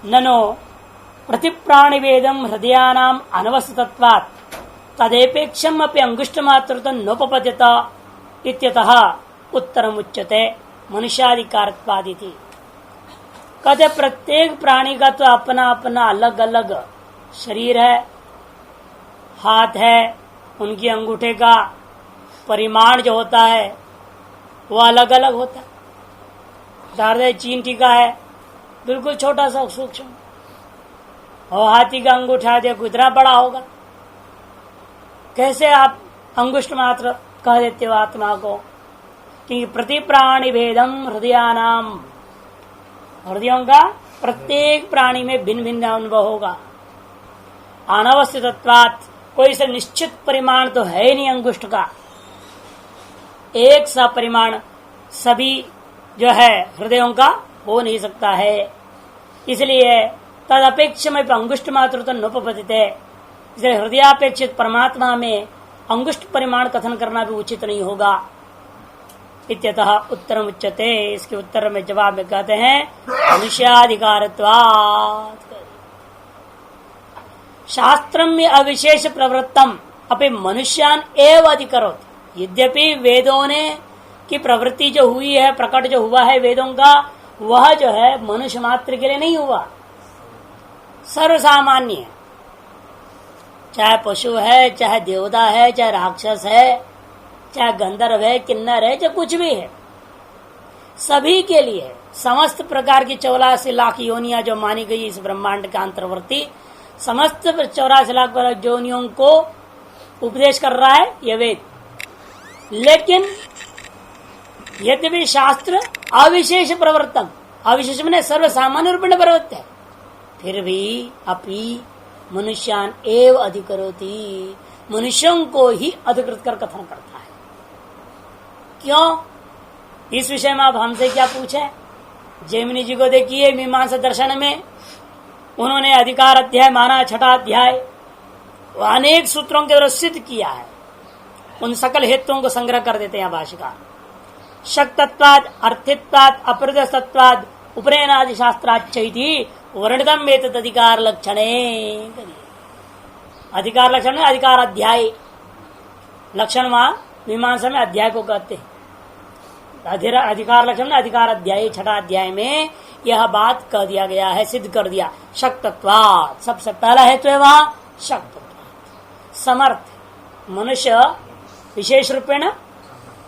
ननो प्रतिप्राणिवेदम हृदयानाम अनवस्थितत्वात् तदेपेक्षम अपि अंगुष्ठमात्रतः नोपपद्यत इत्यतः उत्तरमुच्यते मनुष्याधिकारत्वादिति। कहते प्रत्येक प्राणी का तो अपना अपना अलग अलग शरीर है, हाथ है, उनकी अंगूठे का परिमाण जो होता है वो अलग अलग होता है। उदाहरण चींटी का है बिल्कुल छोटा सा सूक्ष्म, और हाथी का अंगूठा देखो इतना बड़ा होगा। कैसे आप अंगुष्ठ मात्र कह देते हो आत्मा को? कि प्रति प्राणी भेदम हृदयानाम, हृदयों का प्रत्येक प्राणी में भिन्न भिन्न अनुभव होगा। अनवस्थितत्वात्, कोई से निश्चित परिमाण तो है नहीं अंगुष्ठ का, एक सा परिमाण सभी जो है हृदयों का हो नहीं सकता है। इसलिए तद अपेक्ष में अंगुष्ठ मात्र तो नोपपतित है, इसलिए हृदयापेक्षित परमात्मा में अंगुष्ठ परिमाण कथन करना भी उचित नहीं होगा। इत्यतः उत्तरम उच्यते, इसके उत्तर में जवाब में कहते हैं मनुष्याधिकारत्वात्। शास्त्रम में अविशेष प्रवृत्तम अपि मनुष्यान एव अधिकरोति। यद्यपि वेदों ने की प्रवृत्ति जो हुई है, प्रकट जो हुआ है वेदों का, वह जो है मनुष्य मात्र के लिए नहीं हुआ, सर्वसामान्य है। चाहे पशु है, चाहे देवता है, चाहे राक्षस है, चाहे गंधर्व है, किन्नर है, चाहे कुछ भी है, सभी के लिए समस्त प्रकार की 84 लाख योनियां जो मानी गई इस ब्रह्मांड का अंतर्वर्ती, समस्त 84 लाख योनियों को उपदेश कर रहा है यह वेद। लेकिन यद्यपि शास्त्र अविशेष प्रवर्तन, अविशेष में सर्वसामान्य रूप में प्रवृत्त है, फिर भी अपि मनुष्यान एव अधिकरोति, मनुष्यों को ही अधिकृत कर कथन करता है। क्यों? इस विषय में आप हमसे क्या पूछे? जैमिनी जी को देखिए, मीमांसा दर्शन में उन्होंने अधिकार अध्याय माना, छठा अध्याय, अनेक सूत्रों के द्वारा सिद्ध किया है। उन सकल हेतुओं को संग्रह कर देते हैं भाष्यकार। शक्तत्वाद, अर्थित्वाद, अपरिदस्तत्वाद, उपनयनादि शास्त्राच्चैति वर्णितम एतत् अधिकार लक्षणे। अधिकार लक्षण में अधिकार अध्याय, लक्षण वहां मीमांसा में अध्याय को कहते हैं। अधिकार लक्षण में अधिकार अध्याय, छठा अध्याय में यह बात कह दिया गया है, सिद्ध कर दिया। शक्तत्वाद, सबसे पहला हेतु है वहां शक्तत्वाद, समर्थ मनुष्य विशेष रूपेण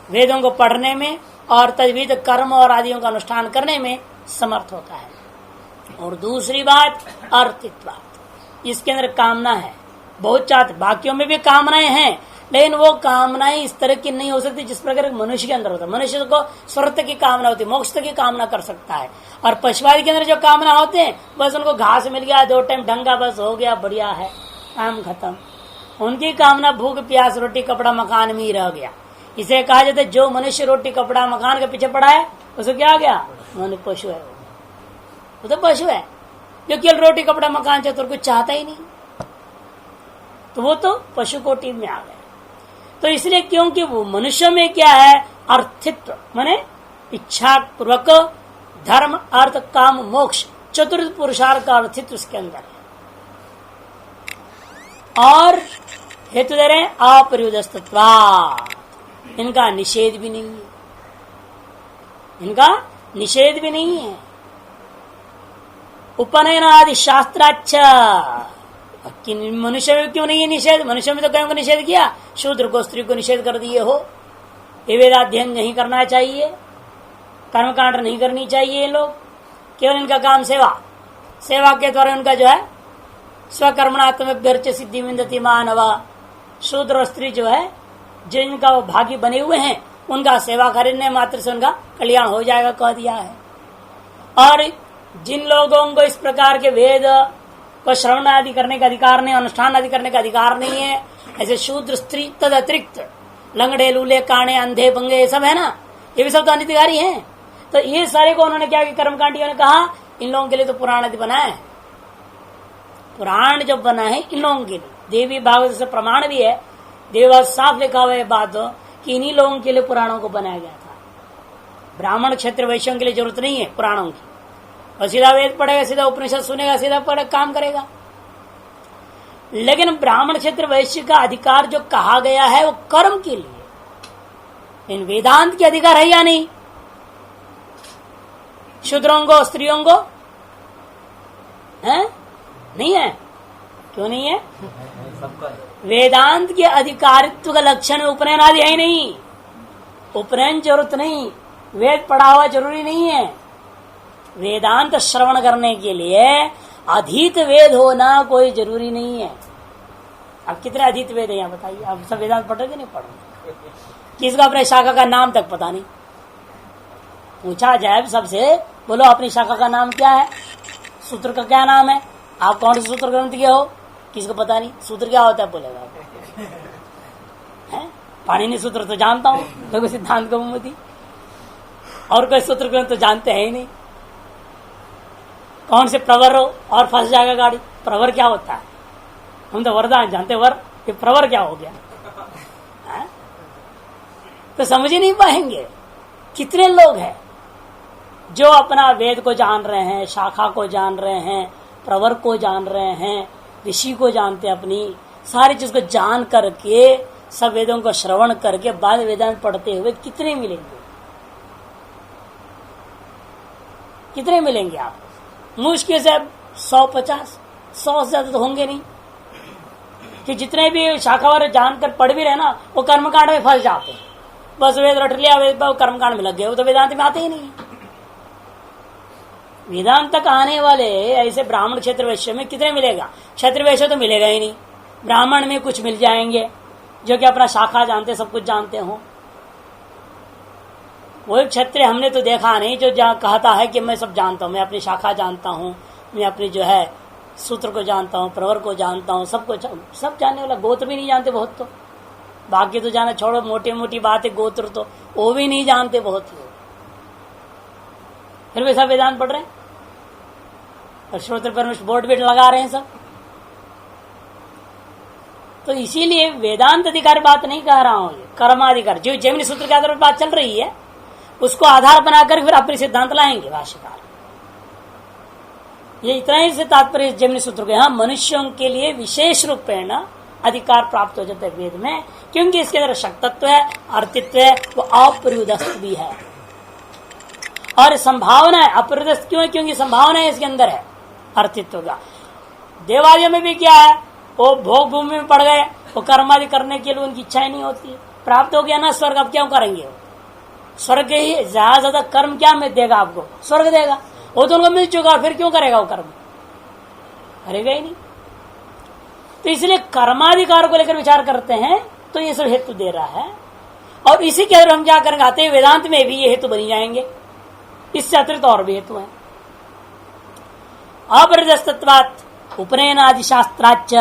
वेदों को पढ़ने में और तद्विध कर्म और आदियों का अनुष्ठान करने में समर्थ होता है। और दूसरी बात अर्थित्वाद, इसके अंदर कामना है, बहुत चाहते, बाकियों में भी कामनाएं हैं, लेकिन वो कामनाएं इस तरह की नहीं हो सकती जिस प्रकार मनुष्य के अंदर होता है। मनुष्य को स्वर्ग की कामना होती है, मोक्ष की कामना कर सकता है, और पशुवादी के अंदर जो कामना होते हैं बस उनको घास मिल गया, 2 टाइम ढंगा बस हो गया, बढ़िया है, काम खत्म। उनकी कामना भूख प्यास रोटी कपड़ा मकान में ही रह गया। इसे कहा जाता है जो मनुष्य रोटी कपड़ा मकान के पीछे पड़ा है उसको क्या आ गया? मनुष्य पशु है, वो तो पशु है जो केवल रोटी कपड़ा मकान चाहिए तो कुछ चाहता ही नहीं, तो वो तो पशु कोटि में आ गया। तो इसलिए क्योंकि वो मनुष्य में क्या है? अर्थित्व, माने इच्छा पूर्वक धर्म अर्थ काम मोक्ष चतुर्थ पुरुषार्थ का अर्थित्व उसके अंदर है। और हेतु दे रहे हैं अपरियुदस्तत्वात्, इनका निषेध भी नहीं है, इनका निषेध भी नहीं है। उपनयनादि शास्त्राच्छ, मनुष्य में क्यों नहीं है निषेध? मनुष्य में तो कहीं को निषेध किया, शूद्र को स्त्री को निषेध कर दिए हो, ये वेदाध्ययन नहीं करना चाहिए, कर्मकांड नहीं करनी चाहिए। लोग केवल इनका काम सेवा, सेवा के द्वारा उनका जो है स्वकर्मणात्मक सिद्धि विन्दति मानव, शूद्र और स्त्री जो है जिनका वो भागी बने हुए हैं उनका सेवा करने मात्र से उनका कल्याण हो जाएगा कह दिया है। और जिन लोगों को इस प्रकार के वेद को श्रवण आदि करने का अधिकार नहीं, अनुष्ठान आदि करने का अधिकार नहीं है, ऐसे शूद्र स्त्री तद अतिरिक्त लंगड़े लूले काणे अंधे बंगे ये सब है ना, ये भी सब तो अनिधिकारी हैं। तो ये सारे को उन्होंने क्या किया? कर्मकांडियों ने कहा इन लोगों के लिए तो पुराण आदि बना है, पुराण जो बना है इन लोगों के लिए, देवी भागवत से प्रमाण भी है, देव साफ लिखा हुआ है बात कि इन्हीं लोगों के लिए पुराणों को बनाया गया था। ब्राह्मण क्षेत्र वैश्यों के लिए जरूरत नहीं है पुराणों की, और सीधा वेद पढ़ेगा, सीधा उपनिषद सुनेगा, सीधा पढ़े काम करेगा। लेकिन ब्राह्मण क्षेत्र वैश्य का अधिकार जो कहा गया है वो कर्म के लिए, इन वेदांत के अधिकार है या नहीं? शूद्रों को, स्त्रियों को है? नहीं है। क्यों नहीं है? वेदांत के अधिकारित्व का लक्षण उपनयन आदि है ही नहीं। उपनयन जरूरत नहीं, वेद पढ़ा हुआ जरूरी नहीं है। वेदांत श्रवण करने के लिए अधीत वेद होना कोई जरूरी नहीं है। अब कितने अधीत वेद है यहाँ बताइए? आप सब वेदांत पढ़ रहे कि नहीं पढ़ रहे? किसको अपने शाखा का नाम तक पता नहीं। पूछा जाए सबसे, बोलो अपनी शाखा का नाम क्या है, सूत्र का क्या नाम है, आप कौन से सूत्र ग्रंथ के हो? किसको पता नहीं। सूत्र क्या होता है बोलेगा है? पाणिनि सूत्र तो जानता हूँ, लघु सिद्धांत कौमुदी, और कोई सूत्र ग्रंथ तो जानते हैं ही नहीं। कौन से प्रवर हो और फंस जाएगा गाड़ी। प्रवर क्या होता है? हम तो वरदान जानते, वर, ये प्रवर क्या हो गया है? तो समझ ही नहीं पाएंगे। कितने लोग हैं जो अपना वेद को जान रहे हैं, शाखा को जान रहे हैं, प्रवर को जान रहे हैं, ऋषि को जानते हैं, अपनी सारी चीज को जान करके, सब वेदों को श्रवण करके बाद वेदांत पढ़ते हुए कितने मिलेंगे? कितने मिलेंगे आपको? मुश्किल से 150, 100 से ज्यादा तो होंगे नहीं। कि जितने भी शाखावार जानकर पढ़ भी रहे ना, वो कर्मकांड में फंस जाते हैं। बस वेद रट लिया, वेद कर्मकांड में लग गए, वो तो वेदांत में आते ही नहीं। वेदांत तक आने वाले ऐसे ब्राह्मण क्षेत्र वैश्य में कितने मिलेगा? क्षेत्र वैश्य तो मिलेगा ही नहीं। ब्राह्मण में कुछ मिल जाएंगे जो कि अपना शाखा जानते, सब कुछ जानते हो। वो क्षेत्रीय हमने तो देखा नहीं जो कहता है कि मैं सब जानता हूँ, मैं अपनी शाखा जानता हूँ, मैं अपनी जो है सूत्र को जानता हूँ, प्रवर को जानता हूँ, सबको सब जानने वाला। गोत्र भी नहीं जानते बहुत, तो बाकी तो जाना छोड़ो, मोटी मोटी बात है, गोत्र तो वो भी नहीं जानते बहुत ही। फिर भी सब वेदांत पढ़ रहे हैं और श्रोत्र परमेश बोर्ड भी लगा रहे हैं सब। तो इसीलिए वेदांत अधिकार बात नहीं कह रहा हूं, कर्माधिकार जो जैमिनी सूत्र के आधार पर बात चल रही है उसको आधार बनाकर फिर अपने सिद्धांत लाएंगे भाष्यकार। ये इतना ही से तात्पर्य जैमिनी सूत्र के, हाँ मनुष्यों के लिए विशेष रूपेण अधिकार प्राप्त हो जाता है वेद में, क्योंकि इसके अंदर शक्तत्व है, अर्थित्व है, वो अप्रयुदस्त भी है और संभावना है। अप्रयुदस्त क्यों है? क्योंकि संभावना है इसके अंदर है अर्थित्व का। देवालयों में भी क्या है, वो भोग भूमि में पड़ गए, वो कर्मादि करने के लिए उनकी इच्छाएं नहीं होती। प्राप्त हो गया ना स्वर्ग, अब क्यों करेंगे? वो स्वर्ग ही ज्यादा ज्यादा कर्म क्या में देगा आपको? स्वर्ग देगा। वो तो उनको मिल चुका, फिर क्यों करेगा वो कर्म? करेगा ही नहीं। तो इसलिए कर्माधिकार को लेकर विचार करते हैं, तो ये सब हेतु दे रहा है। और इसी के अंदर हम क्या करेंगे, आते वेदांत में भी ये हेतु बनी जाएंगे। इससे अतिरिक्त और भी हेतु है। अपरिदस्तत्वात् उपनयनादि शास्त्राच,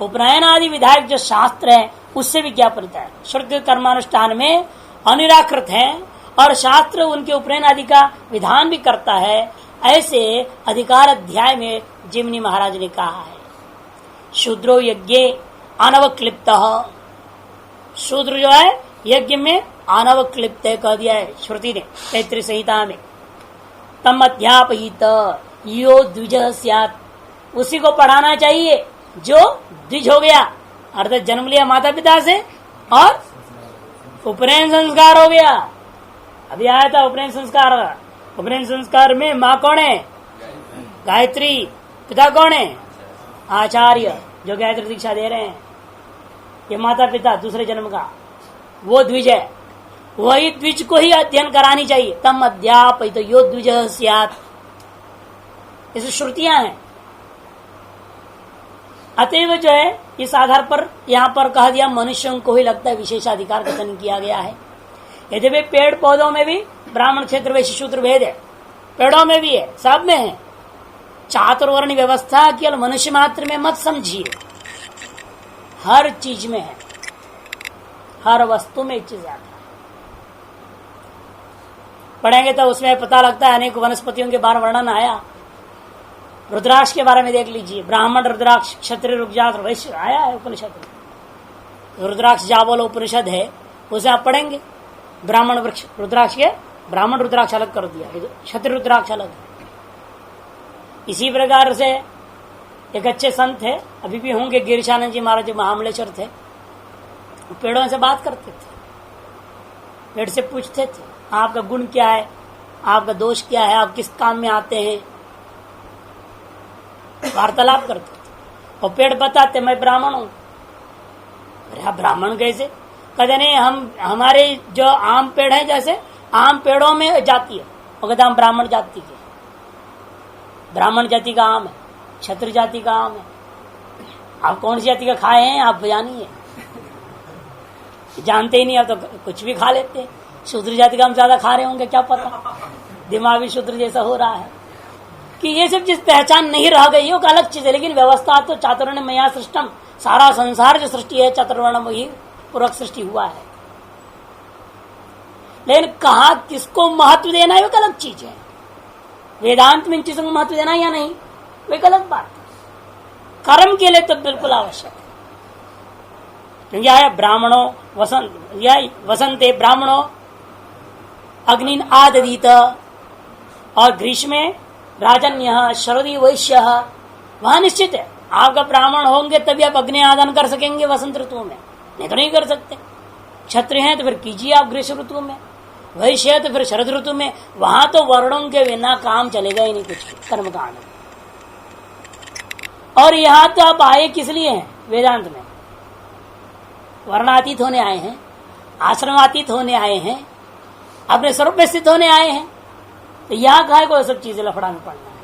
उपनयनादि विधायक जो शास्त्र है उससे भी क्या परिता है? श्रुति कर्मानुष्ठान में अनिराकृत है और शास्त्र उनके उपनयन आदि का विधान भी करता है। ऐसे अधिकार अध्याय में जिमनी महाराज ने कहा है, शूद्रो यज्ञ अनवक्लिप्त, शूद्र जो है यज्ञ में अनवक्लिप्त कह दिया है श्रुति ने तैत्तिरीय संहिता में। तम अध्यापयित यो द्विज स्यात्, उसी को पढ़ाना चाहिए जो द्विज हो गया, अर्थात जन्म लिया माता पिता से और उपनयन संस्कार हो गया। अभी आया था उपनयन संस्कार। उपनयन संस्कार में माँ कौन है? गायत्री। पिता कौन है? आचार्य, जो गायत्री दीक्षा दे रहे हैं। ये माता पिता दूसरे जन्म का, वो द्विज है। वही द्विज को ही अध्ययन करानी चाहिए। तम अध्यापयित यो द्विज स्यात्, इस श्रुतियां हैं। अतएव जो है इस आधार पर यहाँ पर कहा दिया मनुष्यों को ही लगता है विशेषाधिकार कथन किया गया है। यदि भी पेड़ पौधों में भी ब्राह्मण क्षेत्र वैश्य शूद्र भेद है, पेड़ों में भी है, सब में है। चातुर्वर्ण व्यवस्था केवल मनुष्य मात्र में मत समझिए, हर चीज में है, हर वस्तु में एक चीज आता है। पढ़ेंगे तो उसमें पता लगता है अनेक वनस्पतियों के बारे वर्णन आया। रुद्राक्ष के बारे में देख लीजिए, ब्राह्मण रुद्राक्ष, क्षत्रिय रुद्राक्ष, वैश्य आया है उपनिषद में। रुद्राक्ष जावल उपनिषद है, उसे आप पढ़ेंगे। ब्राह्मण वृक्ष रुद्राक्ष के ब्राह्मण रुद्राक्ष अलग कर दिया, क्षत्रिय रुद्राक्ष अलग है। इसी प्रकार से एक अच्छे संत थे, अभी भी होंगे, गिरिशानंद जी महाराज, महामलेश्वर थे। पेड़ों से बात करते थे, पेड़ से पूछते थे आपका गुण क्या है, आपका दोष क्या है, आप किस काम में आते हैं, वार्तालाप करते थे। और पेड़ बताते मैं ब्राह्मण हूं। अरे आप ब्राह्मण कैसे? कहते नहीं, हम हमारे जो आम पेड़ है, जैसे आम पेड़ों में जाति है, वो कहते हम ब्राह्मण जाति के, ब्राह्मण जाति का आम है, क्षत्रिय जाति का आम है। आप कौन सी जाति का खाए हैं आप जानिए, जानते ही नहीं, आप तो कुछ भी खा लेते हैं। शूद्र जाति का हम ज्यादा खा रहे होंगे, क्या पता, दिमाग भी शूद्र जैसा हो रहा है। कि ये सब चीज पहचान नहीं रह गई, वो अलग चीज है। लेकिन व्यवस्था तो चातुर्वर्ण मया सृष्टम, सारा संसार जो सृष्टि है चातुर्वर्ण वही पूर्वक सृष्टि हुआ है। लेकिन कहा किसको महत्व देना है, वो अलग चीज है। वेदांत में इन चीजों को महत्व देना या नहीं, वो एक अलग बात है। कर्म के लिए तो बिल्कुल आवश्यक है। क्योंकि आया ब्राह्मणों वसंते ब्राह्मणों अग्नि आददीत, और ग्रीष्म में राजन्य शरदी वैश्य, वहां निश्चित है आपका ब्राह्मण होंगे तभी आप अग्नि आदान कर सकेंगे वसंत ऋतु में, नहीं तो नहीं कर सकते। क्षत्रिय हैं तो फिर कीजिए आप ग्रीष्म ऋतु में, वैश्य है तो फिर शरद ऋतु में। वहां तो वर्णों के बिना काम चलेगा ही नहीं, कुछ कर्मकांड। और यहां तो आप आए किस लिए हैं? वेदांत में वर्णातीत होने आए हैं, आश्रमातीत होने आए हैं, अपने स्वरूप में स्थित होने आए हैं। तो यहाँ कहा को सब चीजें लफड़ा में पड़ना है,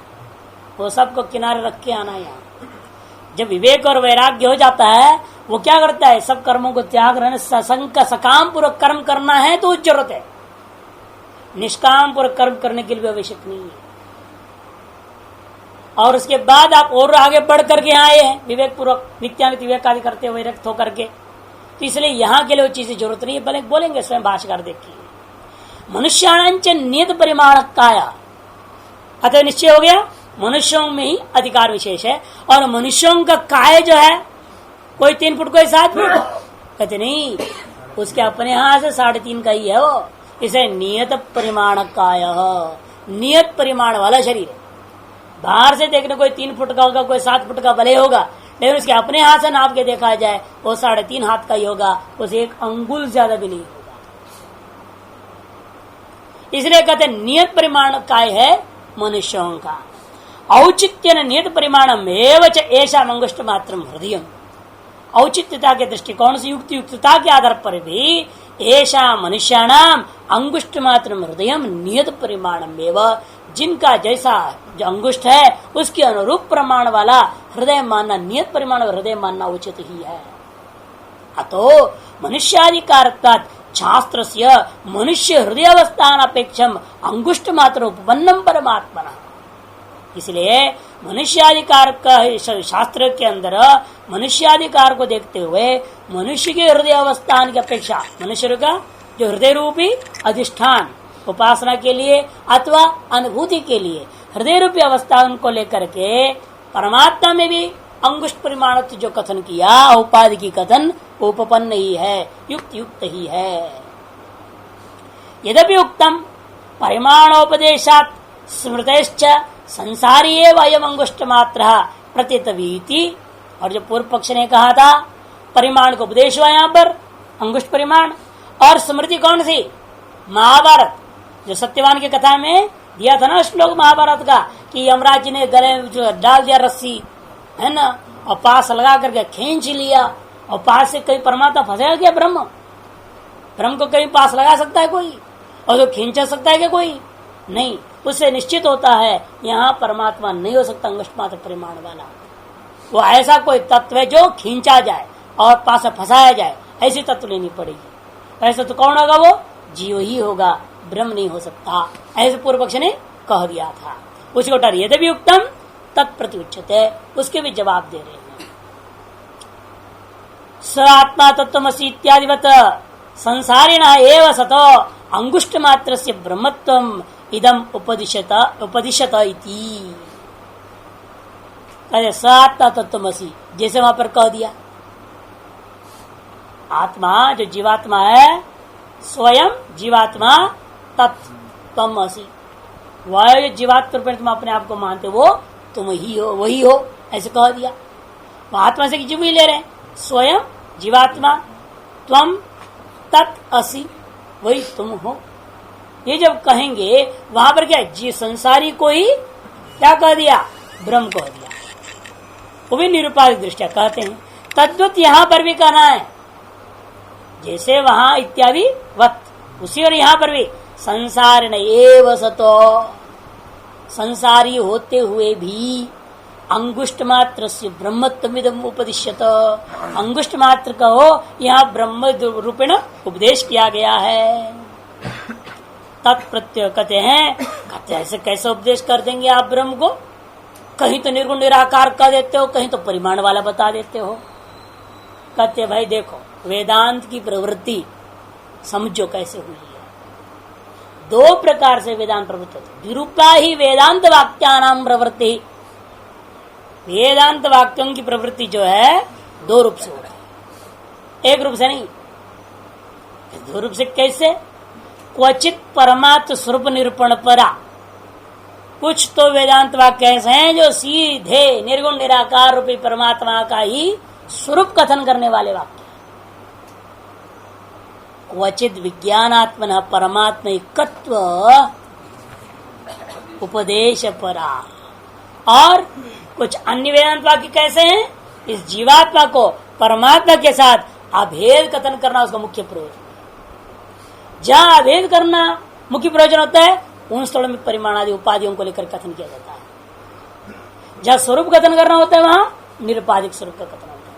वो सबको किनारे रख के आना है। यहाँ जब विवेक और वैराग्य हो जाता है, वो क्या करता है, सब कर्मों को त्याग रहने, सकाम पूर्वक कर्म करना है तो जरूरत है, निष्काम पूर्वक कर्म करने के लिए आवश्यक नहीं है। और उसके बाद आप और आगे बढ़ करके यहाँ आए हैं विवेक पूर्वक, नित्यानित विवेक आदि करते हुए रक्त होकर के। तो इसलिए यहाँ के लिए वो चीजें जरूरत नहीं है। भले बोलेंगे स्वयं भाष्यकार देखिए, मनुष्याणांच नियत परिमाण काया, अतः निश्चय हो गया मनुष्यों में ही अधिकार विशेष है। और मनुष्यों का काय जो है, कोई 3 फुट कोई 7 फुट, कहते नहीं, उसके अपने हाथ से 3.5 का ही है वो। इसे नियत परिमाण काय, नियत परिमाण वाला शरीर है। बाहर से देखने कोई 3 फुट का होगा, कोई 7 फुट का भले होगा, लेकिन उसके अपने हाथ से नाप के देखा जाए वो 3.5 हाथ का ही होगा, उसे 1 अंगुल ज्यादा भी नहीं होगा। इसलिए कहते नियत परिमाण काय है मनुष्यों का। औचित्य नियत परिमाणम एवं ऐसा अंगुष्ठ मात्र हृदय, औचित्यता के दृष्टिकोण से युक्तियुक्तता के आधार पर भी ऐसा मनुष्याणाम अंगुष्ठ मात्र हृदय नियत परिमाणम एवं, जिनका जैसा जो अंगुष्ठ है उसके अनुरूप प्रमाण वाला हृदय मानना, नियत परिमाण हृदय मानना उचित ही है। अतो मनुष्याधिकारत्वात् शास्त्रस्य मनुष्य हृदय अवस्थान अपेक्षम अंगुष्ठ मात्र उपपन्नम परमात्मना। इसलिए मनुष्याधिकार का शास्त्र के अंदर मनुष्याधिकार को देखते हुए मनुष्य के हृदय अवस्थान की अपेक्षा, मनुष्य का जो हृदय रूपी अधिष्ठान उपासना के लिए अथवा अनुभूति के लिए हृदय रूपी अवस्थान को लेकर के परमात्मा में भी अंगुष्ठ परिमाण जो कथन किया, उपाधि की कथन उपपन्न ही है, युक्त युक्त ही है। यद्यपि उक्तम परिमाणोपदेशात् स्मृतेश्च संसारी एव अयम अंगुष्ठ मात्र प्रतीतवीति। और जो पूर्व पक्ष ने कहा था परिमाण को उपदेश हुआ यहाँ पर अंगुष्ठ परिमाण, और स्मृति कौन सी? महाभारत, जो सत्यवान की कथा में दिया था ना श्लोक महाभारत का, कि यमराज जी ने गले जो डाल दिया रस्सी, है ना, और पास लगा करके खींच लिया, और पास से कहीं परमात्मा फंसेगा क्या? ब्रह्म को कहीं पास लगा सकता है कोई? और जो खींच सकता है क्या कोई? नहीं। उससे निश्चित होता है यहाँ परमात्मा नहीं हो सकता अंगुष्ठ मात्र परिमाण वाला। वो ऐसा कोई तत्व है जो खींचा जाए और पास फंसाया जाए, ऐसी तत्व लेनी पड़ेगी। ऐसा तो कौन होगा? वो जीव ही होगा, ब्रह्म नहीं हो सकता, ऐसे पूर्व पक्ष ने कह दिया था। उसको उठा यद्यपि उत्तम तत्प्रति उच्चते, उसके भी जवाब दे रहे हैं। स आत्मा तत्वमसि इत्यादिवत संसारिण एव सतो अंगुष्ठ मात्र से ब्रह्मत्वम इदम उपदिशत इति। स आत्मा तत्वमसि, जैसे वहां पर कह दिया आत्मा जो जीवात्मा है, स्वयं जीवात्मा तत्वमसि, वह जीवात्मा तुम अपने आप को मानते वो तुम ही हो, वही हो, ऐसे कह दिया। वो आत्मा से जीव ही ले रहे हैं, स्वयं जीवात्मा, त्वम तत् असि, वही तुम हो। ये जब कहेंगे वहां पर क्या जी संसारी को ही क्या कह दिया, ब्रह्म कह दिया, वो भी निरुपाधिक दृष्टिया कहते हैं। तद्वत यहां पर भी कहना है, जैसे वहां इत्यादि वत, उसी और यहां पर भी संसार न एव सतो, संसारी होते हुए भी अंगुष्ट मात्र से ब्रह्मत्वमिदम उपदिश्यत, अंगुष्ट मात्र का हो यहाँ ब्रह्म रूपेण उपदेश किया गया है। तत्प्रत्यय कहते हैं, कहते ऐसे कैसे उपदेश कर देंगे आप ब्रह्म को, कहीं तो निर्गुण निराकार कह देते हो, कहीं तो परिमाण वाला बता देते हो। कहते भाई देखो वेदांत की प्रवृत्ति समझो कैसे हुई है। दो प्रकार से वेदांत प्रवृत्ति होती है, विरूपा ही वेदांत वाक्यानाम प्रवृत्ति, वेदांत वाक्यों की प्रवृत्ति जो है दो रूप से हो रहा है, एक रूप से नहीं। दो रूप से कैसे, क्वचित परमात्म स्वरूप निरूपण परा, कुछ तो वेदांत वाक्य ऐसे हैं जो सीधे निर्गुण निराकार रूपी परमात्मा का ही स्वरूप कथन करने वाले वाक्य। क्वचित विज्ञानात्मन परमात्म एकत्व उपदेश परा, और कुछ अन्य वेदांत वाक्य कैसे हैं, इस जीवात्मा को परमात्मा के साथ अभेद कथन करना उसका मुख्य प्रयोजन। जहां अभेद करना मुख्य प्रयोजन होता है उन स्थलों में परिमाण आदि उपाधियों को लेकर कथन किया जाता है। जहां स्वरूप कथन करना होता है वहां निरुपाधिक स्वरूप का कथन होता है।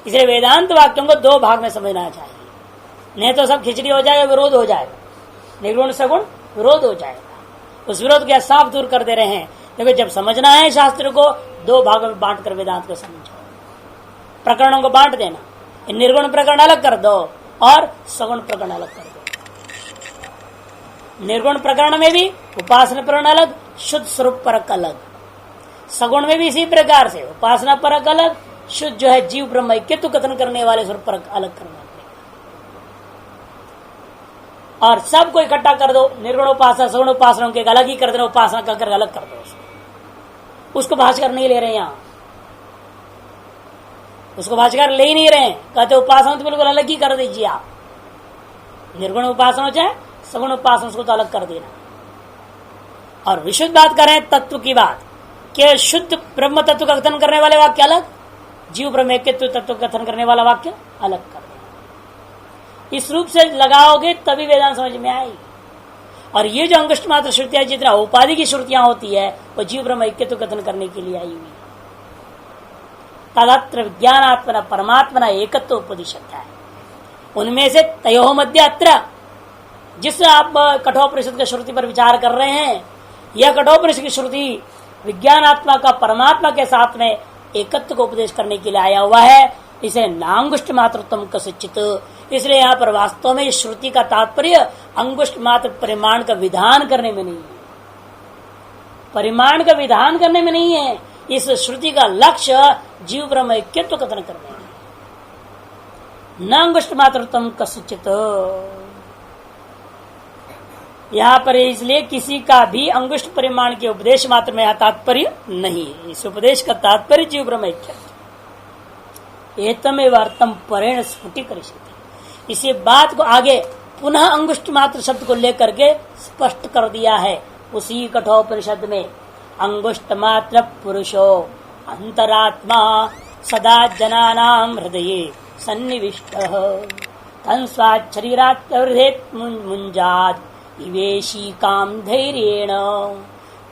इसलिए वेदांत वाक्यों को दो भाग में समझना चाहिए, नहीं तो सब खिचड़ी हो जाएगा, विरोध हो जाएगा, निर्गुण सगुण विरोध हो जाएगा। उस विरोध को साफ दूर कर दे रहे हैं। देखो जब समझना है शास्त्र को दो भागों में बांट कर वेदांत को समझो, प्रकरणों को बांट देना, निर्गुण प्रकरण अलग कर दो और सगुण प्रकरण अलग कर दो। निर्गुण प्रकरण में भी उपासना प्रकरण अलग, शुद्ध स्वरूप परक अलग, सगुण में भी इसी प्रकार से उपासना परक अलग, शुद्ध जो है जीव ब्रह्म ऐक्यत्व कथन करने वाले स्वरूप परक अलग करना और सबको इकट्ठा कर दो। निर्गुण उपासना सगुण उपासना के अलग ही कर देना, उपासना कर अलग कर दो उसको भाष्यकार नहीं ले रहे, यहाँ उसको भाष्यकार ले ही नहीं रहे, कहते उपासना तो बिल्कुल अलग ही कर दीजिए आप, निर्गुण उपासना चाहे सगुण उपासना उसको तो अलग कर देना। और विशुद्ध बात करें तत्व की बात, कि शुद्ध ब्रह्म तत्व का कथन करने वाले वाक्य अलग, जीव ब्रह्म ऐक्यत्व तत्व का कथन करने वाला वाक्य अलग कर देना। इस रूप से लगाओगे तभी वेदांत समझ में आएगी। और ये जो अंगुष्ठ मात्र श्रुतियां जितना उपाधि की श्रुतियां होती है वो जीव ब्रह्म ऐक्यत्व कथन करने के लिए आई हुई। तदत्र विज्ञानात्मना परमात्मना एकत्व उपदिशत है, उनमें से तयो मध्य अत्र, जिस आप कठोपनिषद की श्रुति पर विचार कर रहे हैं, यह कठोपनिषद की श्रुति विज्ञानात्मा का परमात्मा के साथ में एकत्व को उपदेश करने के लिए आया हुआ है। इसे नांगुष्ठ मात्रत्वम कसिचित, इसलिए यहाँ पर वास्तव में श्रुति का तात्पर्य अंगुष्ठ मात्र परिमाण का विधान करने में नहीं है, परिमाण का विधान करने में नहीं है। इस श्रुति का लक्ष्य जीव ब्रह्म ऐक्यत्व कथन करने में, न अंगुष्ठ मात्रत्वम कसिचित। यहाँ पर इसलिए किसी का भी अंगुष्ठ परिमाण के उपदेश मात्र में यहाँ तात्पर्य नहीं है। इस उपदेश का तात्पर्य जीव ब्रह्म ऐक्यत्व, एतमेव अर्थम परेण स्फुटीकरिष्यते। इसी बात को आगे पुनः अंगुष्ठ मात्र शब्द को लेकर के स्पष्ट कर दिया है उसी कठोपनिषद में। अंगुष्ठ मात्र पुरुषो अंतरात्मा सदा जनानां हृदये सन्निविष्टः तन् स्वात् शरीरात् प्रवृद्धेत् मुञ्जात् इवेशी काम धैर्येण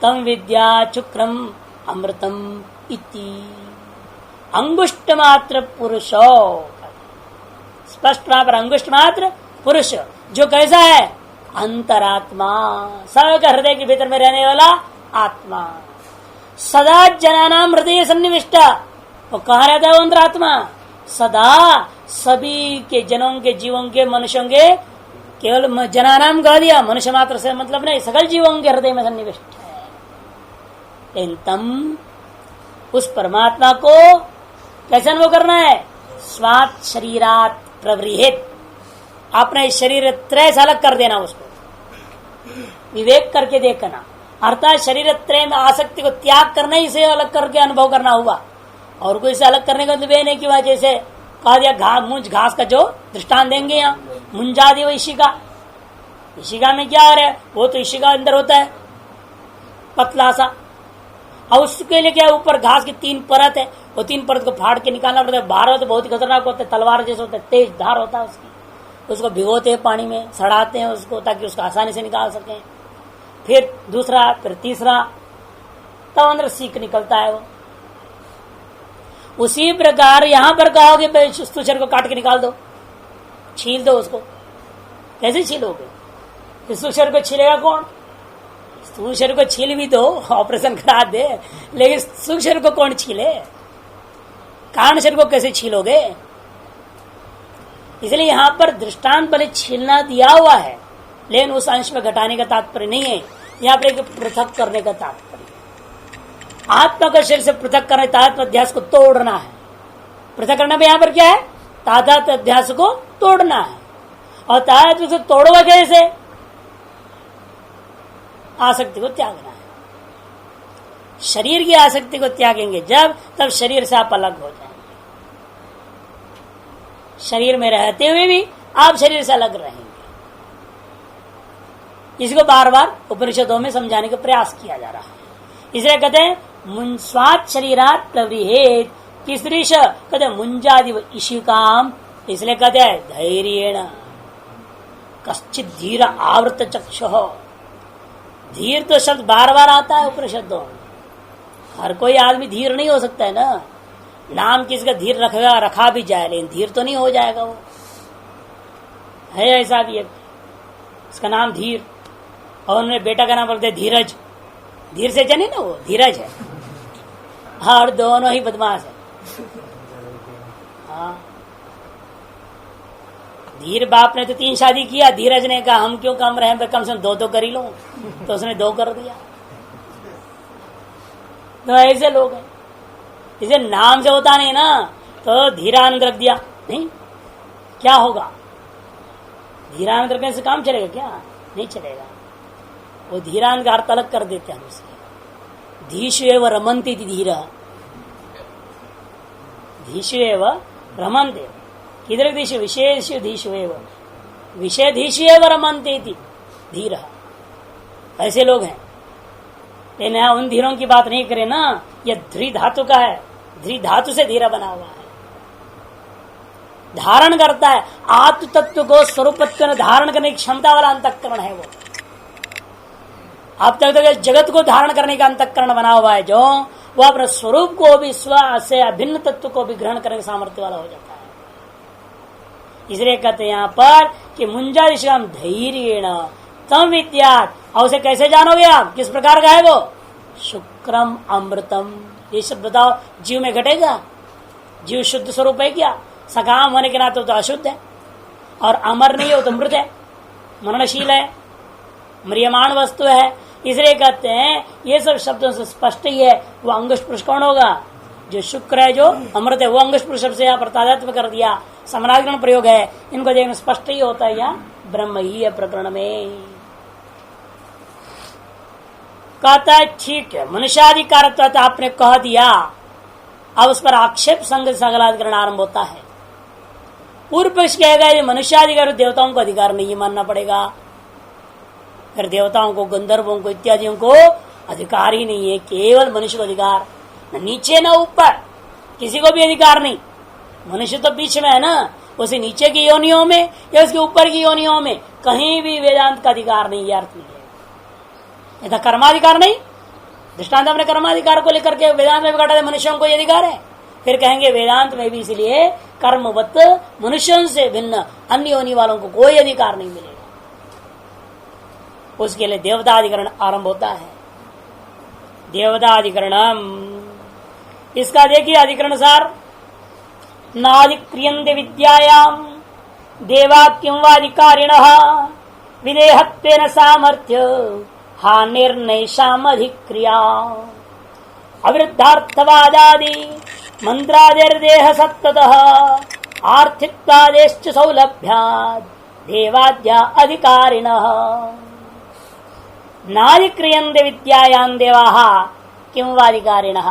तम विद्या चुक्रम अमृतम इति। अंगुष्ठ मात्र पुरुषो, स्पष्ट वहां पर अंगुष्ठ मात्र पुरुष जो कैसा है, अंतरात्मा, सबका हृदय के भीतर में रहने वाला आत्मा। सदा जनानाम हृदय सन्निविष्ट, वो कहाँ रहता है वो अंतरात्मा, सदा सभी के जनों के जीवों के मनुष्यों के, केवल जनानाम कह दिया, मनुष्य मात्र से मतलब नहीं, सकल जीवों के हृदय में सन्निविष्ट है। तम उस परमात्मा को कैसे अनुभव करना है, स्वात् शरीरात प्रवृहित, अपने शरीर त्रय से अलग कर देना, उसको विवेक करके देखना, अर्थात शरीर त्रय में आसक्ति को त्याग करना ही से अलग करके अनुभव करना हुआ। और कोई से अलग करने का मतलब ये नहीं कि वह जैसे कहा दिया मुंज घास का जो दृष्टांत देंगे यहाँ मुंजादि व इशिका। इशिका में क्या हो रहा है, वो तो इशिका अंदर होता है पतला सा, और उसके लिए क्या ऊपर घास की 3 परत है, वो 3 परत को फाड़ के निकालना पड़ता है। बाहर तो बहुत ही खतरनाक होता है, तलवार जैसे होता है, तेज धार होता है उसकी। उसको भिगोते हैं पानी में, सड़ाते हैं उसको ताकि उसको आसानी से निकाल सकें। फिर दूसरा, फिर तीसरा, तब अंदर सीख निकलता है वो। उसी प्रकार यहां पर कहोगे स्तुचर को काट के निकाल दो, छील दो उसको, कैसे छीलोगे? स्तुचर को छीलेगा कौन? सूक्ष्म को छील भी दो, ऑपरेशन करा दे, लेकिन सूक्ष्म को कौन छीले? कारण शरीर को कैसे छीलोगे? इसलिए यहां पर दृष्टांत पहले छीलना दिया हुआ है, लेकिन उस अंश में घटाने का तात्पर्य नहीं है, यहां पर एक पृथक करने का तात्पर्य। आत्मा का शरीर से पृथक करने तादात्म्य अध्यास को तोड़ना है। पृथक करने में यहां पर क्या है? तादात्म्य अध्यास को तोड़ना है। और तादात्म्य से तोड़ोगे कैसे? आसक्ति को त्यागना है। शरीर की आसक्ति को त्यागेंगे जब, तब शरीर से आप अलग हो जाएंगे। शरीर में रहते हुए भी आप शरीर से अलग रहेंगे। इसको बार बार उपनिषदों में समझाने का प्रयास किया जा रहा है। इसलिए कहते हैं मुंस्वात शरीरात प्रवृहेत, तीसरी कहते मुंजादि व इशिकाम। इसलिए कहते हैं धैर्येण कश्चित धीर आवृत चक्षुः। धीर तो शब्द बार बार आता है उपनिषदों में। हर कोई आदमी धीर नहीं हो सकता है ना। नाम किसका धीर रखा भी जाए, लेकिन धीर तो नहीं हो जाएगा वो। है ऐसा भी एक, इसका नाम धीर, और उन्होंने बेटा का नाम रखते धीरज। धीर से जने ना, वो धीरज है। और दोनों ही बदमाश है। हाँ, धीर बाप ने तो 3 शादी किया, धीरज ने कहा हम क्यों कम रहे, कम से कम 2 तो कर ही लो, तो उसने 2 कर दिया। तो ऐसे लोग हैं। इसे नाम से होता नहीं ना, तो धीरानंद रख दिया, नहीं क्या होगा? धीरानंद रखने से काम चलेगा क्या? नहीं चलेगा। वो धीरानंद का अर्थ अलग कर देते हैं उसके। धीशु एव रमन्ति धीरा, धीशु एव रमन्ते, किधर धीशु? विशेष धीशु एव, विषय धीशु एव रमन्ते धीरा। ऐसे लोग हैं। लेकिन यहाँ उन धीरों की बात नहीं करें ना, यह ध्री धातु का है। ध्री धातु से धीरा बना हुआ है, धारण करता है। आत्म तत्व को स्वरूपत्व धारण करने की क्षमता वाला अंतःकरण है वो। अब तक जगत को धारण करने का अंतःकरण बना हुआ है जो, वो अपने स्वरूप को भी स्व से अभिन्न तत्व को भी ग्रहण करने के सामर्थ्य वाला हो जाता है। इसलिए कहते हैं यहाँ पर कि मुंजा ऋषिम धैर्येण तम विद्यात्। और उसे कैसे जानोगे आप? किस प्रकार का है वो? शुक्रम अमृतम। ये सब बताओ, जीव में घटेगा? जीव शुद्ध स्वरूप है क्या? सकाम होने के नाते तो अशुद्ध है, और अमर नहीं हो तो मृत है, मरणशील है, म्रियमाण वस्तु है। इसलिए कहते हैं ये सब शब्दों से स्पष्ट ही है। वो अंगुष पुरुष कौन होगा? जो शुक्र है, जो अमृत है, वो अंगुष पुरुष शब्द से यहाँ पर तादात्म्य कर दिया। समानाधिकरण प्रयोग है, इनको देखना स्पष्ट ही होता है। यहाँ ब्रह्म ही है प्रकरण में। कहता है ठीक है, मनुष्याधिकार आपने कह दिया। अब उस पर आक्षेप संग सगलाधिकरण आरंभ होता है। पूर्व पक्ष कहेगा ये मनुष्याधिकार देवताओं को अधिकार नहीं मानना पड़ेगा। फिर देवताओं को, गंधर्वों को, इत्यादियों को अधिकार ही नहीं है, केवल मनुष्य को अधिकार। न नीचे न ऊपर, किसी को भी अधिकार नहीं। मनुष्य तो बीच में है ना, उसे नीचे की योनियों में या उसके ऊपर की योनियों में कहीं भी वेदांत का अधिकार नहीं। यह अर्थ नहीं है। यथा कर्माधिकार नहीं, दृष्टांत हमने कर्माधिकार को लेकर के वेदांत में भी काटा, मनुष्यों को यह अधिकार है। फिर कहेंगे वेदांत में भी इसलिए कर्मवत मनुष्यों से भिन्न अन्य योनि वालों को कोई अधिकार नहीं मिलेगा। उसके लिए देवताधिकरण आरंभ होता है। देवताधिकरण इसका देखिए अधिकरण सार, नाधिक्रियन्ते विद्यायाम देवाक्यं वाधिकारिणः विदेहत्वेन सामर्थ्य हानिर्नैषाम् अधिक्रिया अविरुद्धार्थवादादि मंत्रादिर्देह सत्ततः आर्थित्वादेश्च सौलभ्यात् देवाद्या अधिकारिणः। नाधिक्रियन्ते विद्यायां देवाः किं वाधिकारिण।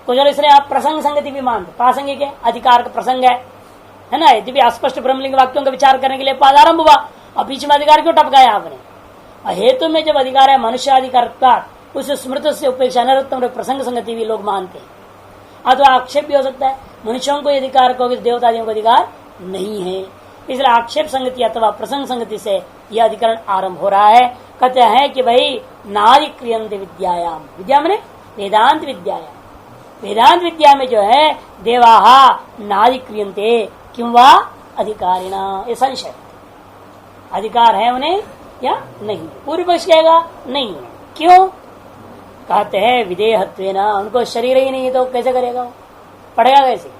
कुछ इसलिए आप प्रसंग संगति भी मानते, प्रासंगिक है, अधिकार का प्रसंग है ना। यदि भी अस्पष्ट ब्रह्मलिंग वाक्यों का विचार करने के लिए पादारंभ हुआ और बीच में अधिकार क्यों टपकाया आपने। हेतु में जब अधिकार है मनुष्याधिकार, उस स्मृत से उपेक्षा नरोत्तम प्रसंग संगति भी लोग मानते हैं। अथवा आक्षेप भी हो सकता है मनुष्यों को अधिकार को, देवतादियों को अधिकार नहीं है, इसलिए आक्षेप संगति अथवा प्रसंग संगति से यह अधिकरण आरंभ हो रहा है। कहते हैं कि भाई नाधिक्रियन्ते विद्यायाम, विद्या मैंने वेदांत विद्यायाम, वेदांत विद्या में जो है देवाहा नाधिक्रियन्ते किं वा अधिकारिणा, ये संशय, अधिकार है उन्हें या नहीं। पूर्व पक्ष कहेगा नहीं है, क्यों। कहते हैं विदेहत्वेन, उनको शरीर ही नहीं है तो कैसे करेगा, पढ़ेगा कैसे।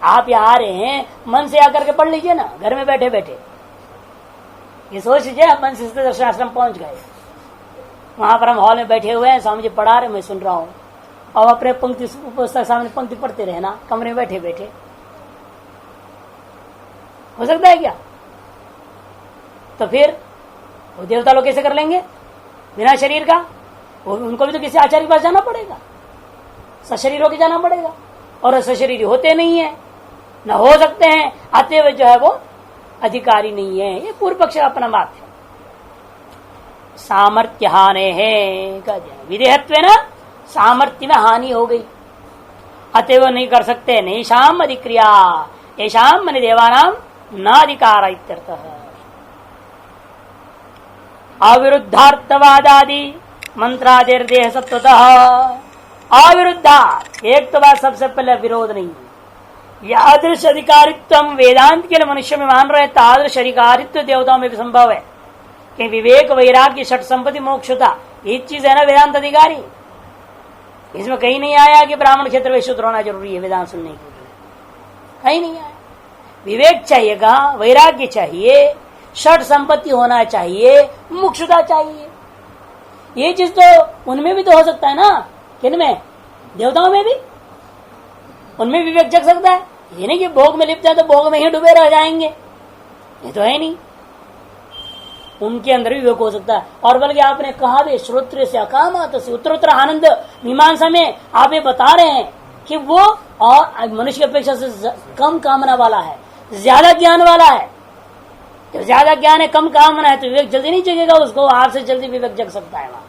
आप यहाँ आ रहे हैं, मन से आकर के पढ़ लीजिए ना, घर में बैठे बैठे। ये सोच लीजिए हम मन से दर्शनाश्रम पहुंच गए, वहां पर हम हॉल में बैठे हुए हैं, स्वामी जी पढ़ा रहे, मैं सुन रहा हूँ, और अपने पंक्ति पुस्तक सामने पंक्ति पढ़ते रहना, कमरे में बैठे बैठे। हो सकता है क्या। तो फिर वो देवता लोग कैसे कर लेंगे बिना शरीर का। उनको भी तो किसी आचार्य के पास जाना पड़ेगा, सशरीर होकर जाना पड़ेगा, और सशरीर होते नहीं है, न हो सकते हैं, अतएव जो है वो अधिकारी नहीं है। ये पूर्व पक्ष अपना बात है। सामर्थ्य हानि है, विदेहत्व ना सामर्थ्य में हानि हो गई, अतएव नहीं कर सकते। नहीं शाम अधिक्रिया, ये शाम मन देवानाम न अधिकार इत्यर्थ। अविरुद्धार्थवादादि मंत्रादिर्देह सत्वतः अविरुद्धा, एक तो बात सबसे पहले विरोध नहीं है। यादृश अधिकारित्व वेदांत के लिए मनुष्य में मान रहे, तादृश अधिकारित्व देवताओं में भी संभव है कि विवेक वैराग्य षट संपत्ति मोक्षता, एक चीज है ना वेदांत अधिकारी। इसमें कहीं नहीं आया कि ब्राह्मण क्षेत्र में शूद्र होना जरूरी है वेदांत सुनने के लिए, कहीं नहीं आया। विवेक चाहिएगा, वैराग्य चाहिए, षट संपत्ति होना चाहिए, मुक्षुता चाहिए। ये चीज तो उनमें भी तो हो सकता है ना, किनमें, देवताओं में भी, उनमें विवेक जग सकता है। ये नहीं कि भोग में लिप्त है तो भोग में ही डूबे रह जाएंगे, ये तो है नहीं, उनके अंदर भी विवेक हो सकता है। और बल्कि आपने कहा भी श्रोत्र से अकामात से उत्तरोत्तर आनंद मीमांसा में आप ये बता रहे हैं कि वो और मनुष्य की अपेक्षा से कम कामना वाला है, ज्यादा ज्ञान वाला है। तो ज्यादा ज्ञान है, कम कामना है, तो विवेक जल्दी नहीं जगेगा उसको, आपसे जल्दी विवेक जग सकता है वहां,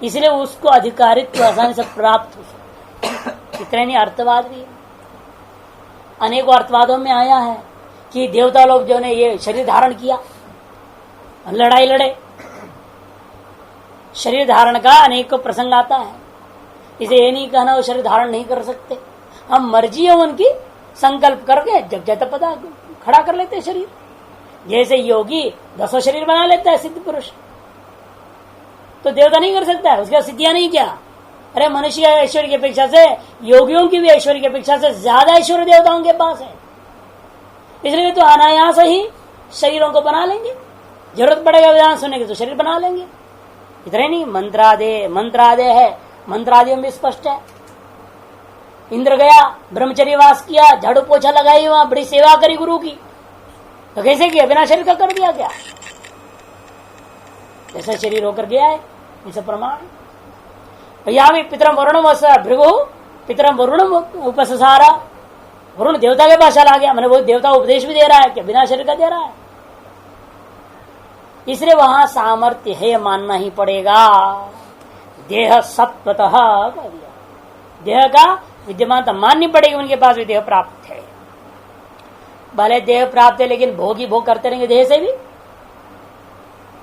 इसलिए उसको अधिकारित्व आसानी से प्राप्त हो सकता है। इतने नहीं, अर्थवाद भी अनेकों अर्थवादों में आया है कि देवता लोग जो ने ये शरीर धारण किया, लड़ाई लड़े, शरीर धारण का अनेकों प्रसंग आता है। इसे ये नहीं कहना वो शरीर धारण नहीं कर सकते, हम मर्जी है उनकी, संकल्प करके जब जाता पता खड़ा कर लेते शरीर। जैसे योगी 10 शरीर बना लेता है सिद्ध पुरुष, तो देवता नहीं कर सकता है, उसका सिद्धियां नहीं क्या। अरे मनुष्य ऐश्वर्य की अपेक्षा से, योगियों की भी ऐश्वर्य की अपेक्षा से ज्यादा ऐश्वर्य देवताओं के पास है, इसलिए तो अनायास ही शरीरों को बना लेंगे। जरूरत पड़ेगा वेदांत सुनने की तो शरीर बना लेंगे। इतने नहीं, मंत्रादय है, मंत्रादय में स्पष्ट है। इंद्र गया, ब्रह्मचर्य वास किया, झाड़ू पोछा लगाई, वहां बड़ी सेवा करी गुरु की, तो कैसे किया, बिना शरीर का कर दिया क्या, ऐसा शरीर होकर गया है, ऐसा प्रमाण। भैया भी पितरम वरुणम भृगु पितरम वरुणम उपससारा, वरुण देवता के पास चला गया, मैंने वो देवता उपदेश भी दे रहा है, क्या बिना शरीर का दे रहा है। इसलिए वहां सामर्थ्य है, मानना ही पड़ेगा। देह सत्वतः, देह का विद्यमानता माननी पड़ेगी, उनके पास भी देह प्राप्त है। भले देह प्राप्त है लेकिन भोग ही भोग करते रहेंगे देह से भी,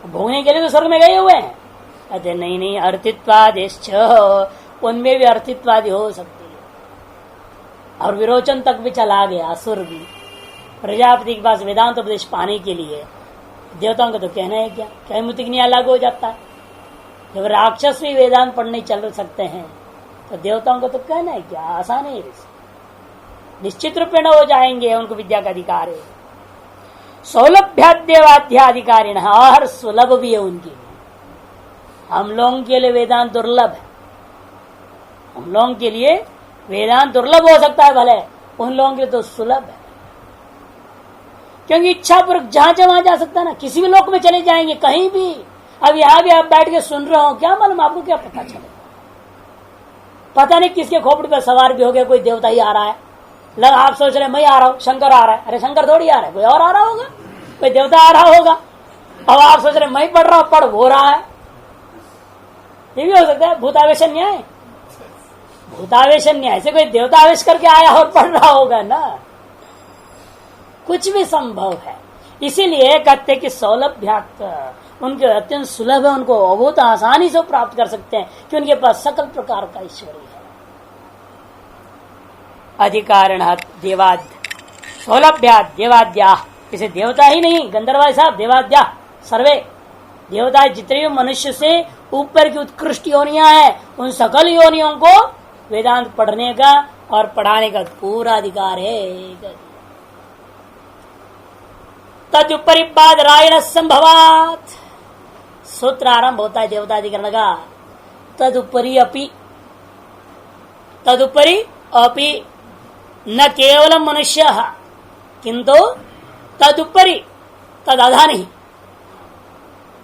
भोगने के लिए तो स्वर्ग में गए हुए हैं। कहते नहीं, अर्थित्वादिश्च, उनमें भी अर्थित्वादि हो सकती है। और विरोचन तक भी चला गया असुर भी, प्रजापति के पास वेदांत उपदेश पाने के लिए। देवताओं का तो कहना है क्या, कैमुतिक अलग हो जाता है। जब राक्षस भी वेदांत पढ़ने चल सकते हैं तो देवताओं को तो कहना है क्या, आसान है, निश्चित रूप में हो जाएंगे, उनको विद्या का अधिकार है। सौलभ्याद्यवाध्याधिकारिण, और सुलभ भी है उनकी। हम लोगों के लिए वेदांत दुर्लभ है, हम लोगों के लिए वेदांत दुर्लभ हो सकता है, भले उन लोगों के लिए तो सुलभ है। क्योंकि इच्छा पर जहां जहां जा सकता है ना, किसी भी लोक में चले जाएंगे कहीं भी। अब यहां भी आप बैठ के सुन रहे हो, क्या मालूम आपको क्या पता चलेगा? पता नहीं किसके खोपड़ी पर सवार भी हो गया, कोई देवता ही आ रहा है। आप सोच रहे मैं आ रहा हूं, शंकर आ रहा है। अरे शंकर थोड़ी आ रहा है, कोई और आ रहा होगा, कोई देवता आ रहा होगा। अब आप सोच रहे मैं पढ़ रहा हूं, पढ़ हो रहा है। ये भी हो सकता है भूतावेश न्याय। भूतावेश न्याय से कोई देवता आवेश करके आया और पढ़ रहा होगा ना, कुछ भी संभव है। इसीलिए कहते कि सौलभ्यात् उनके अत्यंत सुलभ है, उनको बहुत आसानी से प्राप्त कर सकते हैं कि उनके पास सकल प्रकार का ईश्वरी है। अधिकारण देवाद्य सौलभ्यात् देवाद्या, किसी देवता ही नहीं, गंधर्व साहब देवाद्या सर्वे देवता जितने भी मनुष्य से ऊपर की उत्कृष्ट योनियां हैं, उन सकल योनियों को वेदांत पढ़ने का और पढ़ाने का पूरा अधिकार है। तदुपरि बादरायण संभवात, सूत्र आरंभ होता है देवताधिकरण का। तदुपरि अपि न केवल मनुष्य किंतु तदुपरि, तद आधा नहीं,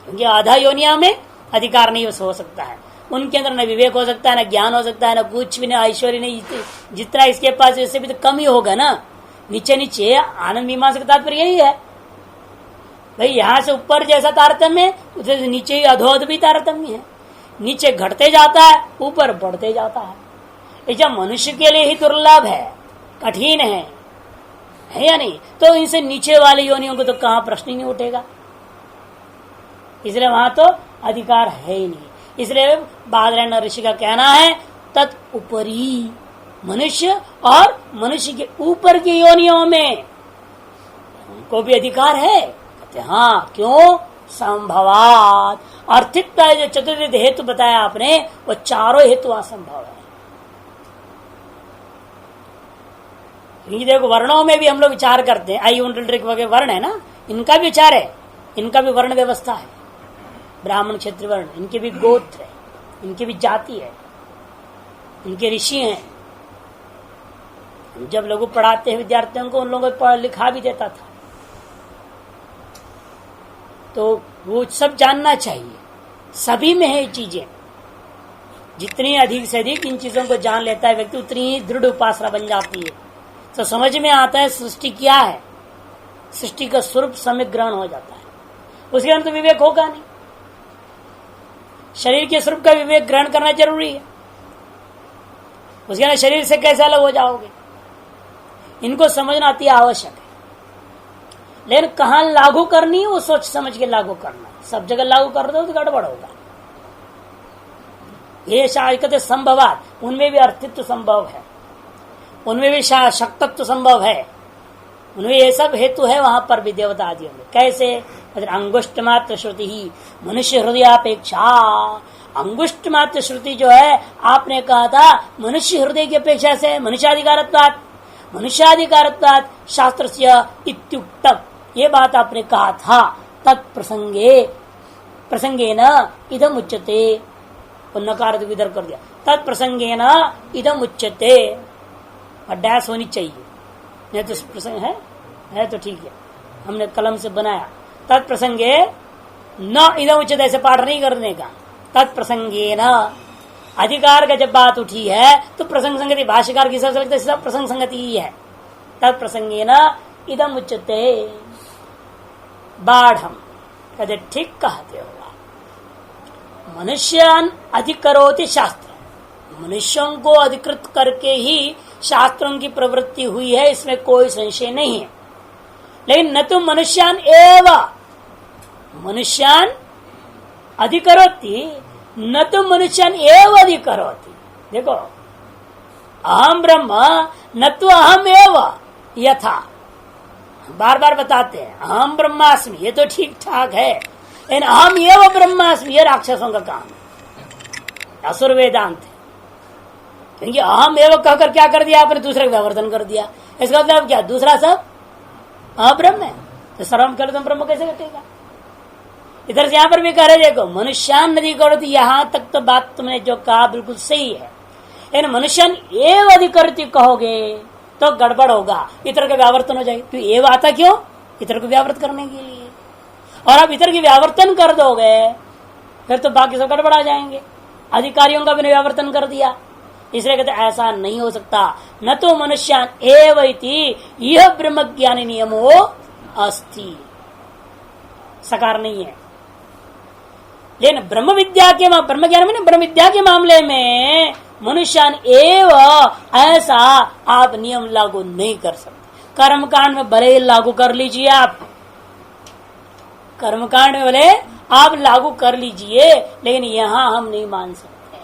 क्योंकि आधा योनिया में अधिकार नहीं हो सकता है। उनके अंदर न विवेक हो सकता है, न ज्ञान हो सकता है, न कुछ भी, न ऐश्वर्य नहीं। जितना इसके पास इससे भी तो कम ही होगा ना। नीचे नीचे आनंद मीमांसा का तात्पर्य यही है भाई, यहां से ऊपर जैसा तारतम्य उसे नीचे ही अधोध भी तारतम्य है। नीचे घटते जाता है, ऊपर बढ़ते जाता है। ये जब मनुष्य के लिए ही दुर्लभ है, कठिन है या नहीं? तो इनसे नीचे वाले योनियों को तो कहां प्रश्न ही नहीं उठेगा। इसलिए वहां तो अधिकार है ही नहीं। इसलिए बादरायण ऋषि का कहना है तत्परी, मनुष्य और मनुष्य के ऊपर की योनियों में उनको भी अधिकार है। कहते हाँ, क्यों? संभवात, अर्थित जो चतुर्विध हेतु बताया आपने, वो चारों हेतु असंभव है। ये देखो वर्णों में भी हम लोग विचार करते हैं, आई वगैरह वर्ण है ना, इनका भी विचार है, इनका भी वर्ण व्यवस्था है। ब्राह्मण क्षेत्र वर्ण, इनके भी गोत्र है, इनकी भी जाति है, इनके ऋषि हैं। जब लोग पढ़ाते हैं विद्यार्थियों को, उन लोगों को लिखा भी देता था। तो वो सब जानना चाहिए, सभी में है ये चीजें। जितनी अधिक से अधिक इन चीजों को जान लेता है व्यक्ति, उतनी ही दृढ़ उपासना बन जाती है। तो समझ में आता है सृष्टि क्या है, सृष्टि का स्वरूप सम्यक ग्रहण हो जाता है। उसके अंदर तो विवेक होगा नहीं। शरीर के स्वरूप का विवेक ग्रहण करना जरूरी है। उसके अंदर शरीर से कैसे अलग हो जाओगे, इनको समझना अति आवश्यक है। लेकिन कहां लागू करनी है वो सोच समझ के लागू करना। सब जगह लागू कर दो तो गड़बड़ होगा। ये कहते संभवात, उनमें भी अर्थित्व संभव है, उनमें भी शक्तत्व संभव है, उनमें ये सब हेतु है। वहां पर भी देवता आदियों में कैसे? अंगुष्ठ मात्र श्रुति ही मनुष्य हृदयापेक्षा, अंगुष्ठ मात्र श्रुति जो है आपने कहा था मनुष्य हृदय की अपेक्षा से मनुष्याधिकारत्वात्, मनुष्याधिकारत्वात् शास्त्रस्य इत्युक्तम्, ये बात आपने कहा था। तत्प्रसंगे प्रसंगेन इदम उच्यते, नकार इधर कर दिया, तत्प्रसंगेन इदम उच्यते, और डैश होनी चाहिए, नहीं तो प्रसंग है तो ठीक है, हमने कलम से बनाया। तत्प्रसंगे न इदम उच्यते, ऐसे पाठ नहीं करने का। तत्प्रसंगे न, अधिकार का जब बात उठी है तो प्रसंग संगति, भाष्यकार की सबसे लगता है सब प्रसंग संगति ही है। तत्प्रसंगे न इदम उच्यते बाढ़, कहते ठीक कहते होगा। मनुष्यान अधिकरोति शास्त्र, मनुष्यों को अधिकृत करके ही शास्त्रों की प्रवृत्ति हुई है, इसमें कोई संशय नहीं है। लेकिन न तो मनुष्यान एवं, मनुष्यान अधिकरोति, न तो मनुष्यान एवं अधिकरोति। देखो, अहम ब्रह्म न तो अहम एवं यथा, बार बार बताते हैं अहम ब्रह्मास्मि, ये तो ठीक ठाक है, लेकिन अहम एवं ब्रह्मास्मि ये राक्षसों का काम है, असुर वेदांत है। क्योंकि अहम एवं कहकर क्या कर दिया आपने? दूसरे का व्यावर्तन कर दिया। इसका मतलब क्या? दूसरा सब अब्रह्म है, तो सर्वम कर तुम ब्रह्म कैसे घटेगा? इधर से यहां पर भी कह रहे, देखो मनुष्यान नदी करोति, यहां तक तो बात तुमने जो कहा बिल्कुल सही है, लेकिन मनुष्यान एवं अधिकरति कहोगे तो गड़बड़ होगा, इतर का व्यावर्तन हो जाएगा। तो एवं आता क्यों? इतर को व्यावृत करने के लिए। और आप इतर की व्यावर्तन कर दोगे फिर तो बाकी सब गड़बड़ा जाएंगे। अधिकारियों का भी व्यावर्तन कर दिया, इसलिए कहते ऐसा नहीं हो सकता। न तो मनुष्यान एव इति यह ब्रह्म ज्ञानी नियमो अस्ति, सकार नहीं है। लेकिन ब्रह्म विद्या के ब्रह्म ज्ञान में ब्रह्म विद्या के मामले में मनुष्यान एव ऐसा आप नियम लागू नहीं कर सकते। कर्मकांड में भले लागू कर लीजिए, आप कर्मकांड में भले आप लागू कर लीजिए, लेकिन यहां हम नहीं मान सकते।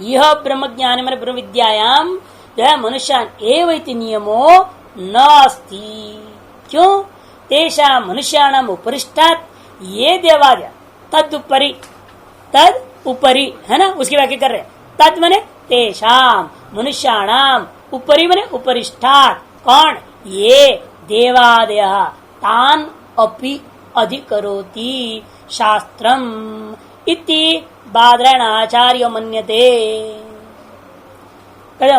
यह ब्रह्म ज्ञान में ब्रह्म विद्यायाम जो है मनुष्यान एव इति नियमो नास्ति। क्यों? तेषा मनुष्याणाम उपरिष्टात् ये देवादय तद उपरी है ना, उसकी व्याख्या कर रहे। तद मने तेषाम, मनुष्याणाम, उपरी मने उपरिष्ठात्, कौन? ये देवादय तान अपि अधिकरोति शास्त्रम इति बादरायण आचार्य मन्यते।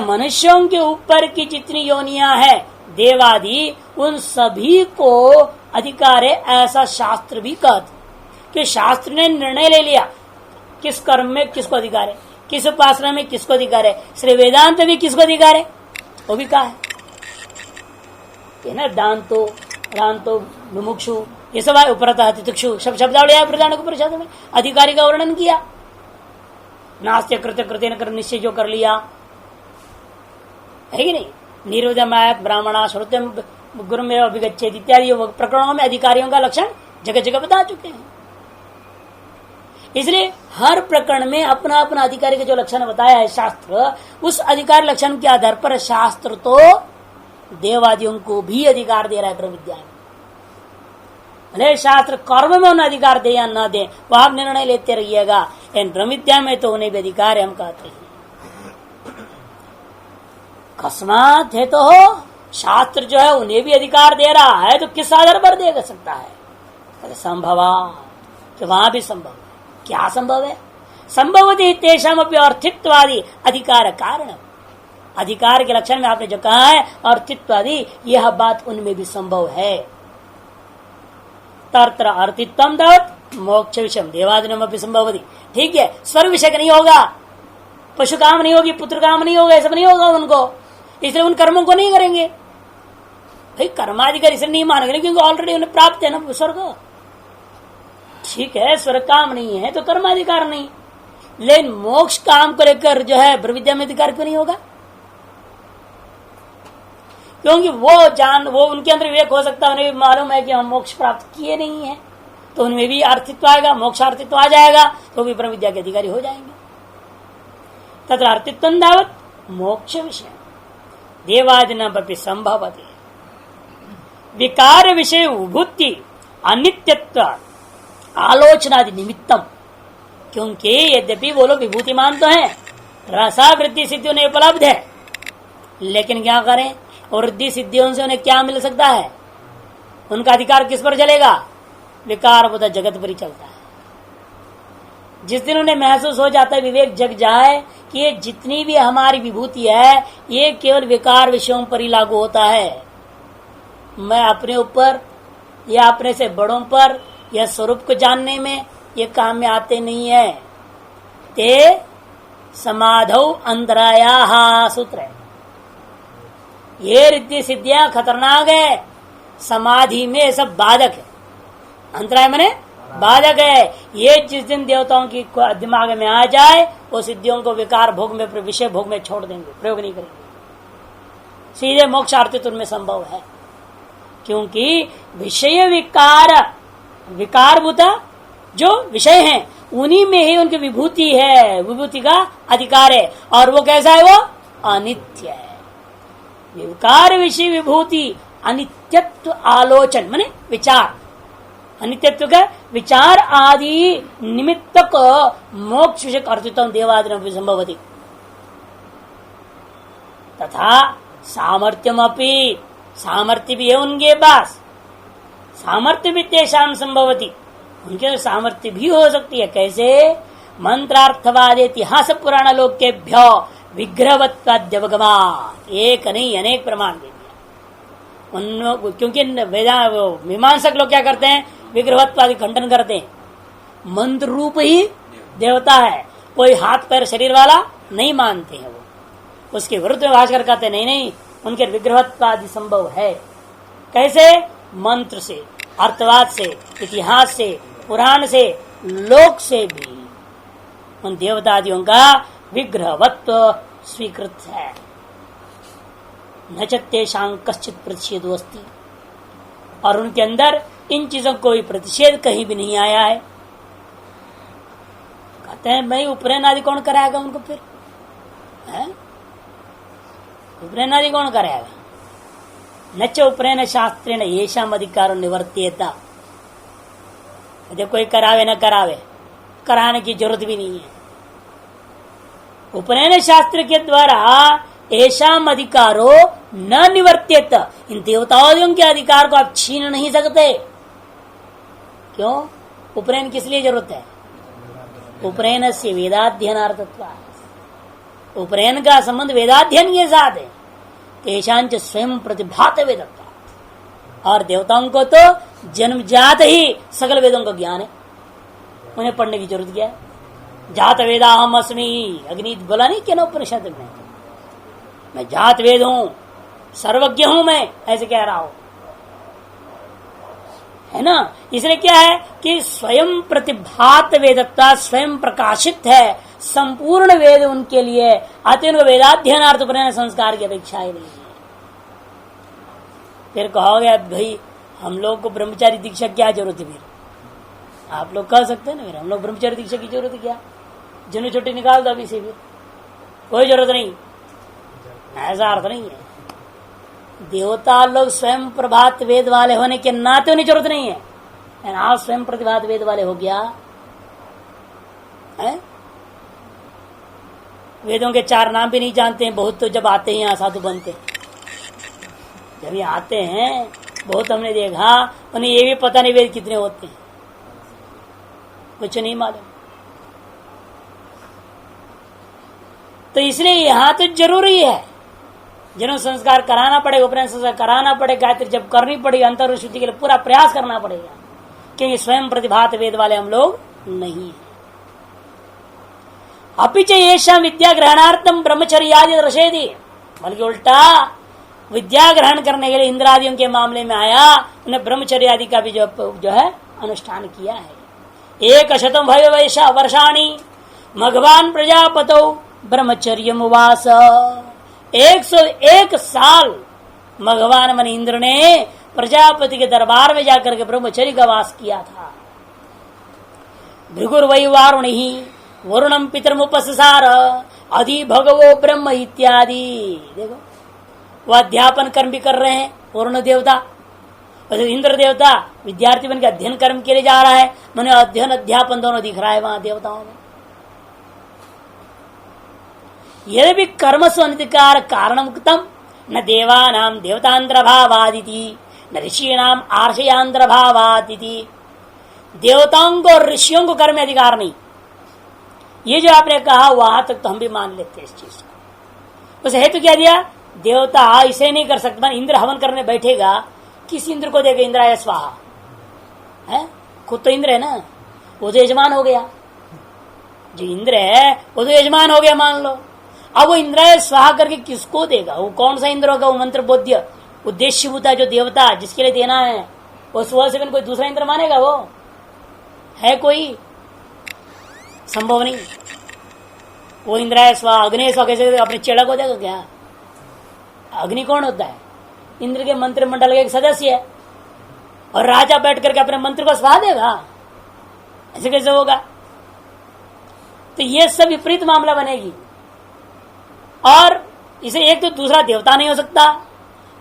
मनुष्यों के ऊपर की जितनी योनियां है देवादि, उन सभी को अधिकार है ऐसा शास्त्र भी कहते। कि शास्त्र ने निर्णय ले लिया किस कर्म में किसको अधिकार है, किस उपासना में किसको अधिकार है, श्री वेदांत भी किसको अधिकार है वो भी कहा है ना। दांतो रांतो मुमुक्षु ये सब है, उपरता तितिक्षु सब शब्दावली है प्रधान परिषद में, अधिकारी का वर्णन किया। नास्त्य कृत्य कृत्य न कर निश्चय जो कर लिया है कि नहीं। निर्वधमायत ब्राह्मणा श्रुत्यम गुरु में अभिगच्छेद इत्यादि प्रकरणों में अधिकारियों का लक्षण जगह जगह बता चुके हैं। इसलिए हर प्रकरण में अपना अपना अधिकारी का जो लक्षण बताया है शास्त्र, उस अधिकार लक्षण के आधार पर शास्त्र तो देवादियों को भी अधिकार दे रहा है ब्रह्म विद्या में। भले शास्त्र कर्म में उन्हें अधिकार दे या न दे, वह आप निर्णय लेते रहिएगा। इन ब्रह्म विद्या में तो उन्हें भी अधिकार है, हम कहते हैं। अकस्मात है तो हो शास्त्र जो है उन्हें भी अधिकार दे रहा है, तो किस आधार पर दे सकता है? संभवा, तो वहां भी संभव है। क्या संभव है? संभवती तेषाम अपि अर्थित्वादि अधिकार कारण। अधिकार के लक्षण में आपने जो कहा है अर्थित्वादि, यह बात उनमें भी संभव है। तत्र अर्थित्वम दवत मोक्ष विषय देवादिनम अपि संभवती। ठीक है, स्वर्ग विषय नहीं होगा, पशु काम नहीं होगी, पुत्र काम नहीं होगा, सब नहीं होगा उनको, इसलिए उन कर्मों को नहीं करेंगे। भाई कर्माधिकार इसलिए नहीं मानेंगे क्योंकि ऑलरेडी उन्हें प्राप्त है ना स्वर्ग। ठीक है, स्वर्ग काम नहीं है तो कर्माधिकार नहीं, लेकिन मोक्ष काम को लेकर जो है ब्रह्म विद्या में अधिकार क्यों नहीं होगा? क्योंकि वो उनके अंदर विवेक हो सकता है, उन्हें भी मालूम है कि हम मोक्ष प्राप्त किए नहीं है, तो उनमें भी अर्थित्व आएगा, मोक्षार्थित्व आ जाएगा, तो भी ब्रह्म विद्या के अधिकारी हो जाएंगे। तथा अर्थित्व दावत मोक्ष विषय देवादिना पपि संभवति। विकार विषय उभूति अनित्यत्व आलोचनादि निमित्तम, क्योंकि यद्यपि वो लोग विभूतिमान तो हैं, रसावृत्ति सिद्धि उन्हें उपलब्ध है, लेकिन क्या करें, और वृद्धि सिद्धियों से उन्हें क्या मिल सकता है? उनका अधिकार किस पर चलेगा? विकार बोधा जगत पर ही चलता है। जिस दिन उन्हें महसूस हो जाता है, विवेक जग जाए कि ये जितनी भी हमारी विभूति है ये केवल विकार विषयों पर ही लागू होता है, मैं अपने ऊपर या अपने से बड़ों पर या स्वरूप को जानने में ये काम में आते नहीं है। ते समाधौ अंतराया सूत्र है। ये रिद्धि सिद्धियां खतरनाक है, समाधि में सब बाधक है। अंतराय माने बाधक है। ये जिस दिन देवताओं की दिमाग में आ जाए, वो सिद्धियों को विकार भोग में विषय भोग में छोड़ देंगे, प्रयोग नहीं करेंगे। सीधे मोक्षार्थित्व उनमें संभव है, क्योंकि विषय विकारभूता जो विषय हैं उन्हीं में ही उनकी विभूति है, विभूति का अधिकार है। और वो कैसा है? वो अनित्य है। विकार विषय विभूति अनित्यत्व आलोचन माने विचार, अनित्यत्व का विचार आदि निमित्तक मोक्ष विषय अर्थित्व देवादिन संभवति। तथा सामर्थ्यम अपि, सामर्थ्य भी है उनके पास, सामर्थ्य भी तेषाम संभवति, उनके सामर्थ्य भी हो सकती है। कैसे? मंत्रार्थवाद इतिहास पुराण लोकेभ्यो विग्रहवत्वाद्यवगमा, एक नहीं अनेक प्रमाण दे दिया। क्योंकि मीमांसक लोग क्या करते हैं, विग्रहत्वादि खंडन करते हैं, मंत्र रूप ही देवता है, कोई हाथ पैर शरीर वाला नहीं मानते हैं। वो उसके विरुद्ध में भाषकर कहते नहीं नहीं, उनके विग्रहत्वादि संभव है। कैसे? मंत्र से, अर्थवाद से, इतिहास से, पुराण से, लोक से भी उन देवतादियों का विग्रहवत्व स्वीकृत है। न चेषां कश्चित प्रतिषेध अस्ति, और उनके अंदर इन चीजों को कोई प्रतिषेध कहीं भी नहीं आया है। कहते हैं भाई उपनयन आदि कौन कराएगा उनको, फिर उपनयन आदि कौन कराएगा? न च उपनयन शास्त्रेण येषाम अधिकारो निवर्त्येत। जब कोई करावे न करावे, कराने की जरूरत भी नहीं है। उपनयन शास्त्र के द्वारा ऐशाम अधिकारो न निवर्त्येत, इन देवताओं के अधिकार को आप छीन नहीं सकते। क्यों? उपनयन किस लिए जरूरत है? उपनयन से वेदाध्ययनार्थत्व, उपनयन का संबंध वेदाध्ययन के साथ है। तेषांच स्वयं प्रतिभात वेदत्व, और देवताओं को तो जन्मजात ही सकल वेदों का ज्ञान है, उन्हें पढ़ने की जरूरत क्या है? जात वेदा हम अस्मि, अग्नि बोला नहीं क्या ना उपनिषद में, मैं जात वेद हूं, सर्वज्ञ हूं मैं, ऐसे कह रहा हूं, है ना। इसलिए क्या है कि स्वयं प्रतिभात वेदत्ता, स्वयं प्रकाशित है संपूर्ण वेद उनके लिए, अतः उनको वेदाध्ययनार्थ उपनयन संस्कार की अपेक्षा ही नहीं है। फिर कहोगे भाई हम लोग को ब्रह्मचारी दीक्षा क्या जरूरत है? फिर आप लोग कह सकते हैं ना, फिर हम लोग ब्रह्मचारी दीक्षा की जरूरत है क्या? जिन्हें छुट्टी निकाल दो अभी से, फिर कोई जरूरत नहीं, ऐसा अर्थ नहीं है। देवता लोग स्वयं प्रभात वेद वाले होने के नाते उन्हें जरूरत नहीं है। आप स्वयं प्रतिभात वेद वाले हो गया है? वेदों के 4 नाम भी नहीं जानते हैं बहुत, तो जब आते हैं यहाँ साधु बनते, जब ये आते हैं बहुत हमने देखा, उन्हें ये भी पता नहीं वेद कितने होते हैं, कुछ नहीं मालूम। तो इसलिए यहाँ तो जरूरी है, जन्म संस्कार कराना पड़ेगा, उपनयन संस्कार कराना पड़ेगा, गायत्री जब करनी पड़ेगी, अंतर शुद्धि के लिए पूरा प्रयास करना पड़ेगा, क्योंकि स्वयं प्रतिभात वेद वाले हम लोग नहीं है। अपिच येषां विद्या ग्रहणार्थम ब्रह्मचर्यादि दर्शयति, बल्कि उल्टा विद्या ग्रहण करने के लिए इंद्रादियों के मामले में आया, उन्हें ब्रह्मचर्य आदि का भी जो है अनुष्ठान किया है। 100 भयवैशा वर्षाणी भगवान प्रजापतौ ब्रह्मचर्यम उवास, 101 साल भगवान मन इंद्र ने प्रजापति के दरबार में जाकर के ब्रह्मचर्य का वास किया था। भृगुर्वै वारुणी वरुणम पितरमुपसार अधि भगवो ब्रह्म इत्यादि। देखो वह अध्यापन कर्म भी कर रहे हैं वरुण देवता, इंद्र देवता विद्यार्थी बन के अध्ययन कर्म के लिए जा रहा है, मैंने अध्ययन अध्यापन दोनों दिख रहा है वहां देवताओं में। यदि भी कर्म स्वनिधिकार कारणमुक्तम न देवानाम देवतांतर भावादिति न ऋषिणाम आर्षयांतर भावादिति, देवताओं को और ऋषियों को कर्म अधिकार नहीं, ये जो आपने कहा वहां तक तो हम भी मान लेते हैं इस चीज को। उस हेतु क्या दिया? देवता इसे नहीं कर सकता, इंद्र हवन करने बैठेगा, किस इंद्र को देगा? इंद्राय स्वाहा है, खुद तो इंद्र है ना, वो तो यजमान हो गया, जो इंद्र है वो तो यजमान हो गया मान लो। अब वो इंद्राय स्वाहा करके किसको देगा? वो कौन सा इंद्र होगा? वो मंत्र बोध्य उद्देश्य होता है जो देवता जिसके लिए देना है, वो सुबह से कोई दूसरा इंद्र मानेगा? वो है कोई? संभव नहीं। वो इंद्राय स्वाहा अग्नि स्वाहा कैसे अपने चेड़ा को देगा क्या? अग्नि कौन होता है? इंद्र के मंत्रिमंडल का एक सदस्य है, और राजा बैठ करके अपने मंत्र को स्वाहा देगा? ऐसे कैसे होगा? तो ये सब विपरीत मामला बनेगी, और इसे एक तो दूसरा देवता नहीं हो सकता,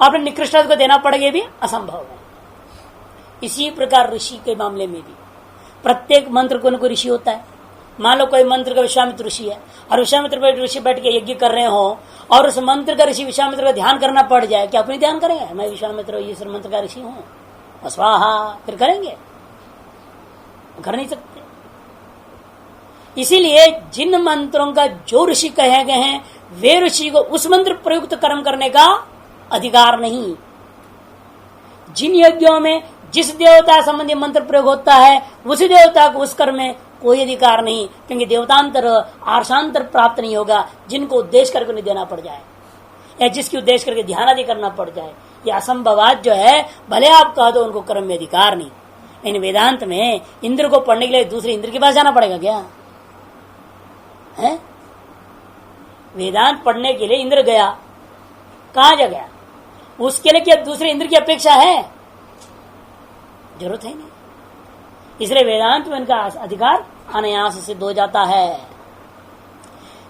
अपने निकृष्ट को देना पड़ेगा भी असंभव है। इसी प्रकार ऋषि के मामले में भी प्रत्येक मंत्र को उनको ऋषि होता है। मान लो कोई मंत्र का विश्वामित्र ऋषि है, और विश्वामित्र ऋषि बैठ के यज्ञ कर रहे हो, और उस मंत्र का ऋषि विश्वामित्र का ध्यान करना पड़ जाए, क्या अपनी ध्यान करेंगे? मैं विश्वामित्र इस मंत्र का ऋषि हूं स्वाहा, फिर करेंगे? कर नहीं सकते। इसीलिए जिन मंत्रों का जो ऋषि कहे गए हैं वे ऋषि को उस मंत्र प्रयुक्त कर्म करने का अधिकार नहीं, जिन यज्ञों में जिस देवता संबंधी मंत्र प्रयोग होता है उसी देवता को उस कर्म में कोई अधिकार नहीं, क्योंकि देवतांतर आर्षांतर प्राप्त नहीं होगा जिनको उद्देश्य करके उन्हें देना पड़ जाए या जिसकी उद्देश्य करके ध्यान आदि करना पड़ जाए। ये असंभवात जो है, भले आप कह दो उनको कर्म में अधिकार नहीं। इन वेदांत में इंद्र को पढ़ने के लिए दूसरे इंद्र के पास जाना पड़ेगा क्या है? वेदांत पढ़ने के लिए इंद्र गया, कहां जा गया? उसके लिए क्या दूसरे इंद्र की अपेक्षा है? जरूरत है नहीं। इसलिए वेदांत में इनका अधिकार अनायास सिद्ध हो जाता है।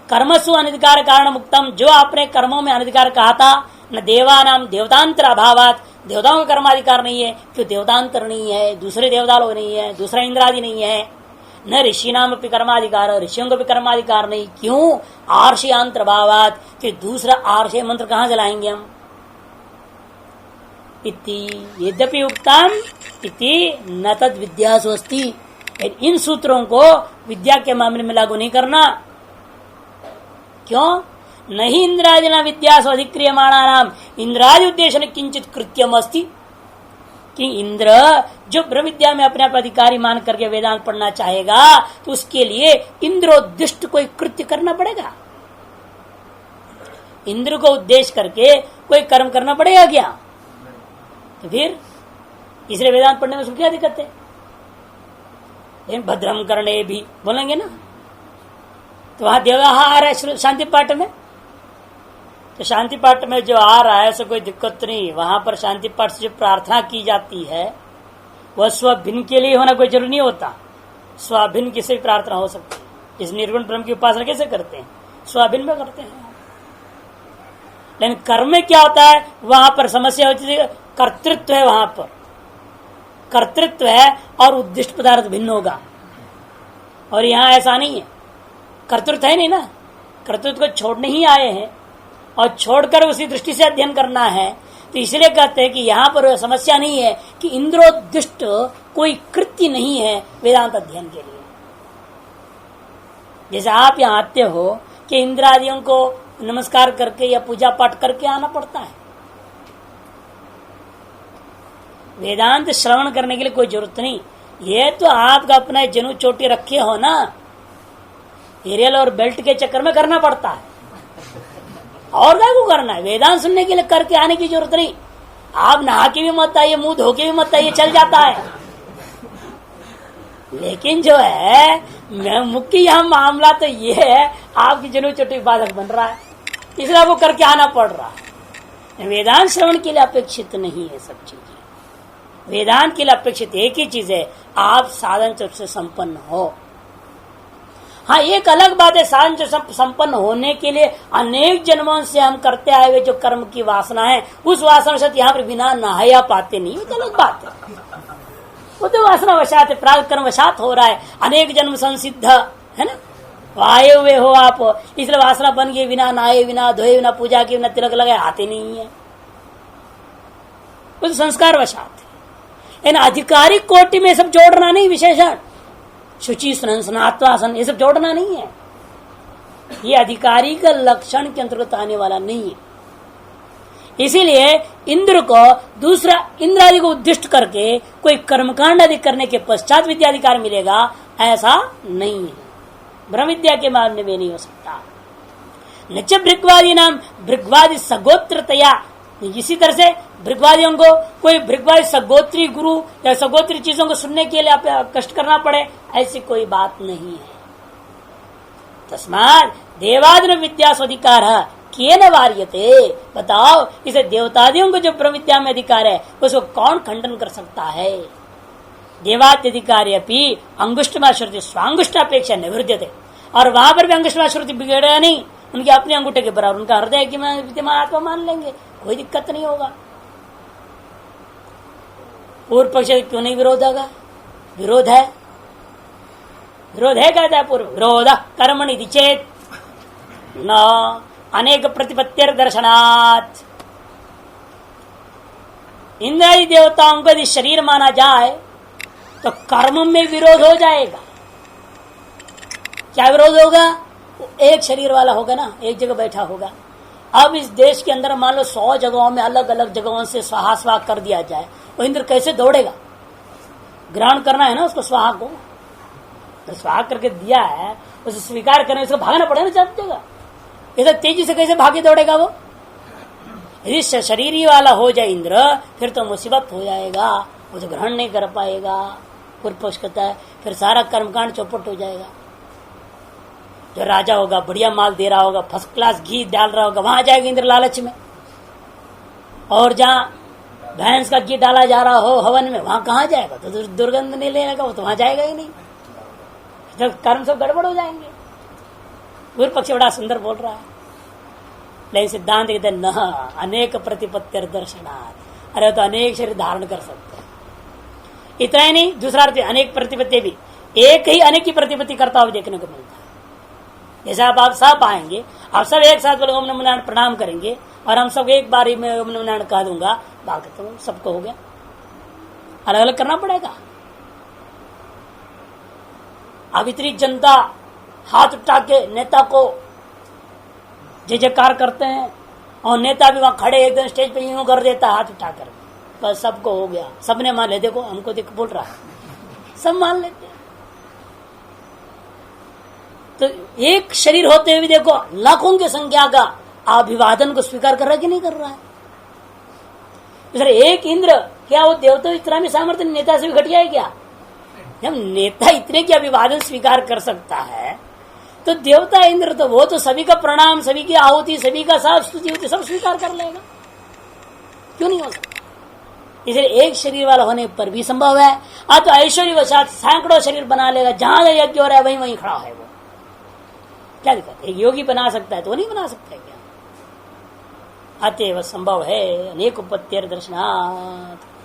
कर्मसु अनधिकार कारण मुक्तम, जो आपने कर्मों में अनधिकार कहा था, न देवानाम देवतांतर अभावात, देवताओं का कर्माधिकार नहीं है, क्यों? देवतांतर नहीं है, दूसरे देवता लोग नहीं है, दूसरा इंद्रादि नहीं है। न ऋषि नाम अपनी कर्माधिकार, ऋषियों को भी कर्माधिकार नहीं, क्यों? आर्षयांतर भावात, कि दूसरा आर्षय मंत्र कहां चलाएंगे हम? यद्यपि उक्तम इति न तद विद्यासु अस्ति, इन सूत्रों को विद्या के मामले में लागू नहीं करना। क्यों? नहीं इंद्रादिना विद्यासु अधिक्रियमाणा नाम, इंद्रादि उद्देश्य किंचित कृत्यम अस्ति, कि इंद्र जो ब्रह्म विद्या में अपने आप अधिकारी मान करके वेदांत पढ़ना चाहेगा तो उसके लिए इंद्रोद्दिष्ट कोई कृत्य करना पड़ेगा। इंद्र को उद्देश्य करके कोई कर्म करना पड़ेगा क्या? तो फिर इसलिए वेदांत पढ़ने में उसको क्या दिक्कत है? भद्रम करने भी बोलेंगे ना, तो वहां व्यवहार है शांति पाठ में, तो शांति पाठ में जो आ रहा है उससे कोई दिक्कत नहीं। वहां पर शांति पाठ से जो प्रार्थना की जाती है वह स्वभिन्न के लिए होना कोई जरूरी नहीं होता। स्वाभिन्न किसी भी प्रार्थना हो सकती है। इस निर्गुण ब्रह्म की उपासना कैसे करते हैं? स्वाभिन्न में करते हैं। लेकिन कर्म में क्या होता है? वहां पर समस्या होती है, कर्तृत्व है, वहां पर कर्तृत्व है और उद्दिष्ट पदार्थ भिन्न होगा, और यहां ऐसा नहीं है। कर्तृत्व है नहीं ना, कर्तृत्व को छोड़ने ही आए हैं और छोड़कर उसी दृष्टि से अध्ययन करना है। तो इसलिए कहते हैं कि यहां पर समस्या नहीं है कि इंद्रोद्दिष्ट कोई कृत्य नहीं है वेदांत अध्ययन के लिए। जैसे आप यहां आते हो कि इंद्रादियों को नमस्कार करके या पूजा पाठ करके आना पड़ता है। वेदांत श्रवण करने के लिए कोई जरूरत नहीं। ये तो आपका अपना जनु चोटी रखे हो ना, एरियल और बेल्ट के चक्कर में करना पड़ता है, और क्या को करना है? वेदांत सुनने के लिए करके आने की जरूरत नहीं। आप नहा के भी मत आइए, मुंह धो के भी मत आइए, चल जाता है। लेकिन जो है मुख्य यहाँ मामला तो ये है, आपकी जनु चोटी बाधक बन रहा है, इसलिए आपको करके आना पड़ रहा है। वेदांत श्रवण के लिए अपेक्षित नहीं है सब चीजें। वेदांत के लिए अपेक्षित एक ही चीज है, आप साधन चुप से संपन्न हो। हाँ, एक अलग बात है, साधन चुप संपन्न होने के लिए अनेक जन्मों से हम करते आए हुए जो कर्म की वासना है, उस वासना से यहाँ पर बिना नहाया पाते नहीं, वो तो अलग बात है। वो तो वासना वशात है, प्राग कर्म वशात हो रहा है, अनेक जन्म संसिद्ध है ना, आए हुए हो आप, इसलिए वासना बन गई, बिना नहाए, बिना धोए, बिना पूजा के, बिना तिलक लगाए आते नहीं है, वो तो संस्कार वशात है। इन आधिकारिक कोटि में सब जोड़ना नहीं, विशेषण शुचि स्नात्वासन ये सब जोड़ना नहीं है। ये अधिकारी का लक्षण के अंतर्गत आने वाला नहीं है। इसीलिए इंद्र को दूसरा इंद्रादि को उद्दिष्ट करके कोई कर्मकांड आदि करने के पश्चात विद्याधिकार मिलेगा, ऐसा नहीं है। ब्रह्म विद्या के मामले में नहीं हो सकता। नच भृगवादी नाम भृगवादी सगोत्रतया, इसी तरह से भृगवादियों को कोई भृगवादी सगोत्री गुरु या सगोत्री चीजों को सुनने के लिए आप कष्ट करना पड़े, ऐसी कोई बात नहीं है। तस्मात् देवादिन विद्या स्वाधिकार केन वार्यते, बताओ इसे देवतादियों को जो ब्रह्म विद्या में अधिकार है उसको कौन खंडन कर सकता है? देवाद्यधिकारी अपनी अंगुष्ठमा श्रुति स्वांगुष्ठापेक्षा निवृत्ते, और वहां पर भी अंगुष्ठमा श्रुति बिगड़ेगा नहीं, उनके अपने अंगूठे के बराबर उनका हृदय की विद्यमान आत्मा मान लेंगे, कोई दिक्कत नहीं होगा। पूर्व पक्ष क्यों नहीं विरोध होगा? विरोध है, विरोध है कहता है पूर्व, विरोध कर्मणि चेत न अनेक प्रतिपत्तिर दर्शनात्। इंद्रादि देवताओं को यदि शरीर माना जाए तो कर्म में विरोध हो जाएगा। क्या विरोध होगा? एक शरीर वाला होगा ना, एक जगह बैठा होगा। अब इस देश के अंदर मान लो 100 जगहों में अलग अलग जगहों से स्वाहा स्वाह कर दिया जाए, वो इंद्र कैसे दौड़ेगा? ग्रहण करना है ना उसको, स्वाहा को तो स्वाहा करके दिया है, उसे स्वीकार करने उसको भागना पड़ेगा ना चाहती जगह। इधर तेजी से कैसे भागे दौड़ेगा वो? यदि शरीर ही वाला हो जाए इंद्र, फिर तो मुसीबत हो जाएगा, वो तो ग्रहण नहीं कर पाएगा। पूर्व पक्ष कहता है फिर सारा कर्मकांड चौपट हो जाएगा। जो राजा होगा, बढ़िया माल दे रहा होगा, फर्स्ट क्लास घी डाल रहा होगा, वहां जाएगा इंद्र लालच में। और जहां भैंस का घी डाला जा रहा हो हवन में, वहां कहां जाएगा? तो दुर्गंध नहीं लेगा वो, तो वहां जाएगा ही नहीं। जब कर्म सब गड़बड़ हो जाएंगे। पूर्व पक्ष बड़ा सुंदर बोल रहा है, लेकिन सिद्धांत कहते न अनेक प्रतिपत्ति दर्शनार्थ। अरे तो अनेक शरीर धारण कर सकते हैं। इतना ही नहीं, दूसरा अर्थ अनेक प्रतिपत्ति भी, एक ही अनेक की प्रतिपत्ति करता हुआ देखने को मिलता है। जैसे आप सब आएंगे, आप सब एक साथ बोले ओम नमो नारायण प्रणाम करेंगे, और हम सब एक बारी में ओम नमो नारायण कह दूंगा, बाकी तो सबको हो गया। अलग अलग करना पड़ेगा। अब इतनी जनता हाथ उठा के नेता को जय जयकार करते हैं, और नेता भी वहां खड़े एकदम स्टेज पे यूं कर देता हाथ उठा कर, बस सबको हो गया, सबने मान ले। देखो हमको देख बोल रहा है, सब मान लेते हैं। तो एक शरीर होते हुए भी देखो लाखों की संख्या का अभिवादन को स्वीकार कर रहा है कि नहीं कर रहा है? सर एक इंद्र, क्या वो देवता इतना भी सामर्थ्य नेता से भी घटिया है क्या? जब नेता इतने की अभिवादन स्वीकार कर सकता है, तो देवता इंद्र तो वो तो सभी का प्रणाम, सभी की आहुति, सभी का साफ स्तुति होती सब स्वीकार कर लेगा। क्यों नहीं हो सकता? इसलिए एक शरीर वाला होने पर भी संभव है। तो ऐश्वर्य वशात सैकड़ों शरीर बना लेगा, जहां यज्ञ हो रहा है वहीं वहीं खड़ा है वो, क्या दिक्कत? एक योगी बना सकता है तो वो नहीं बना सकता है क्या? अतएव संभव है अनेक उपत्तिर दर्शनात्।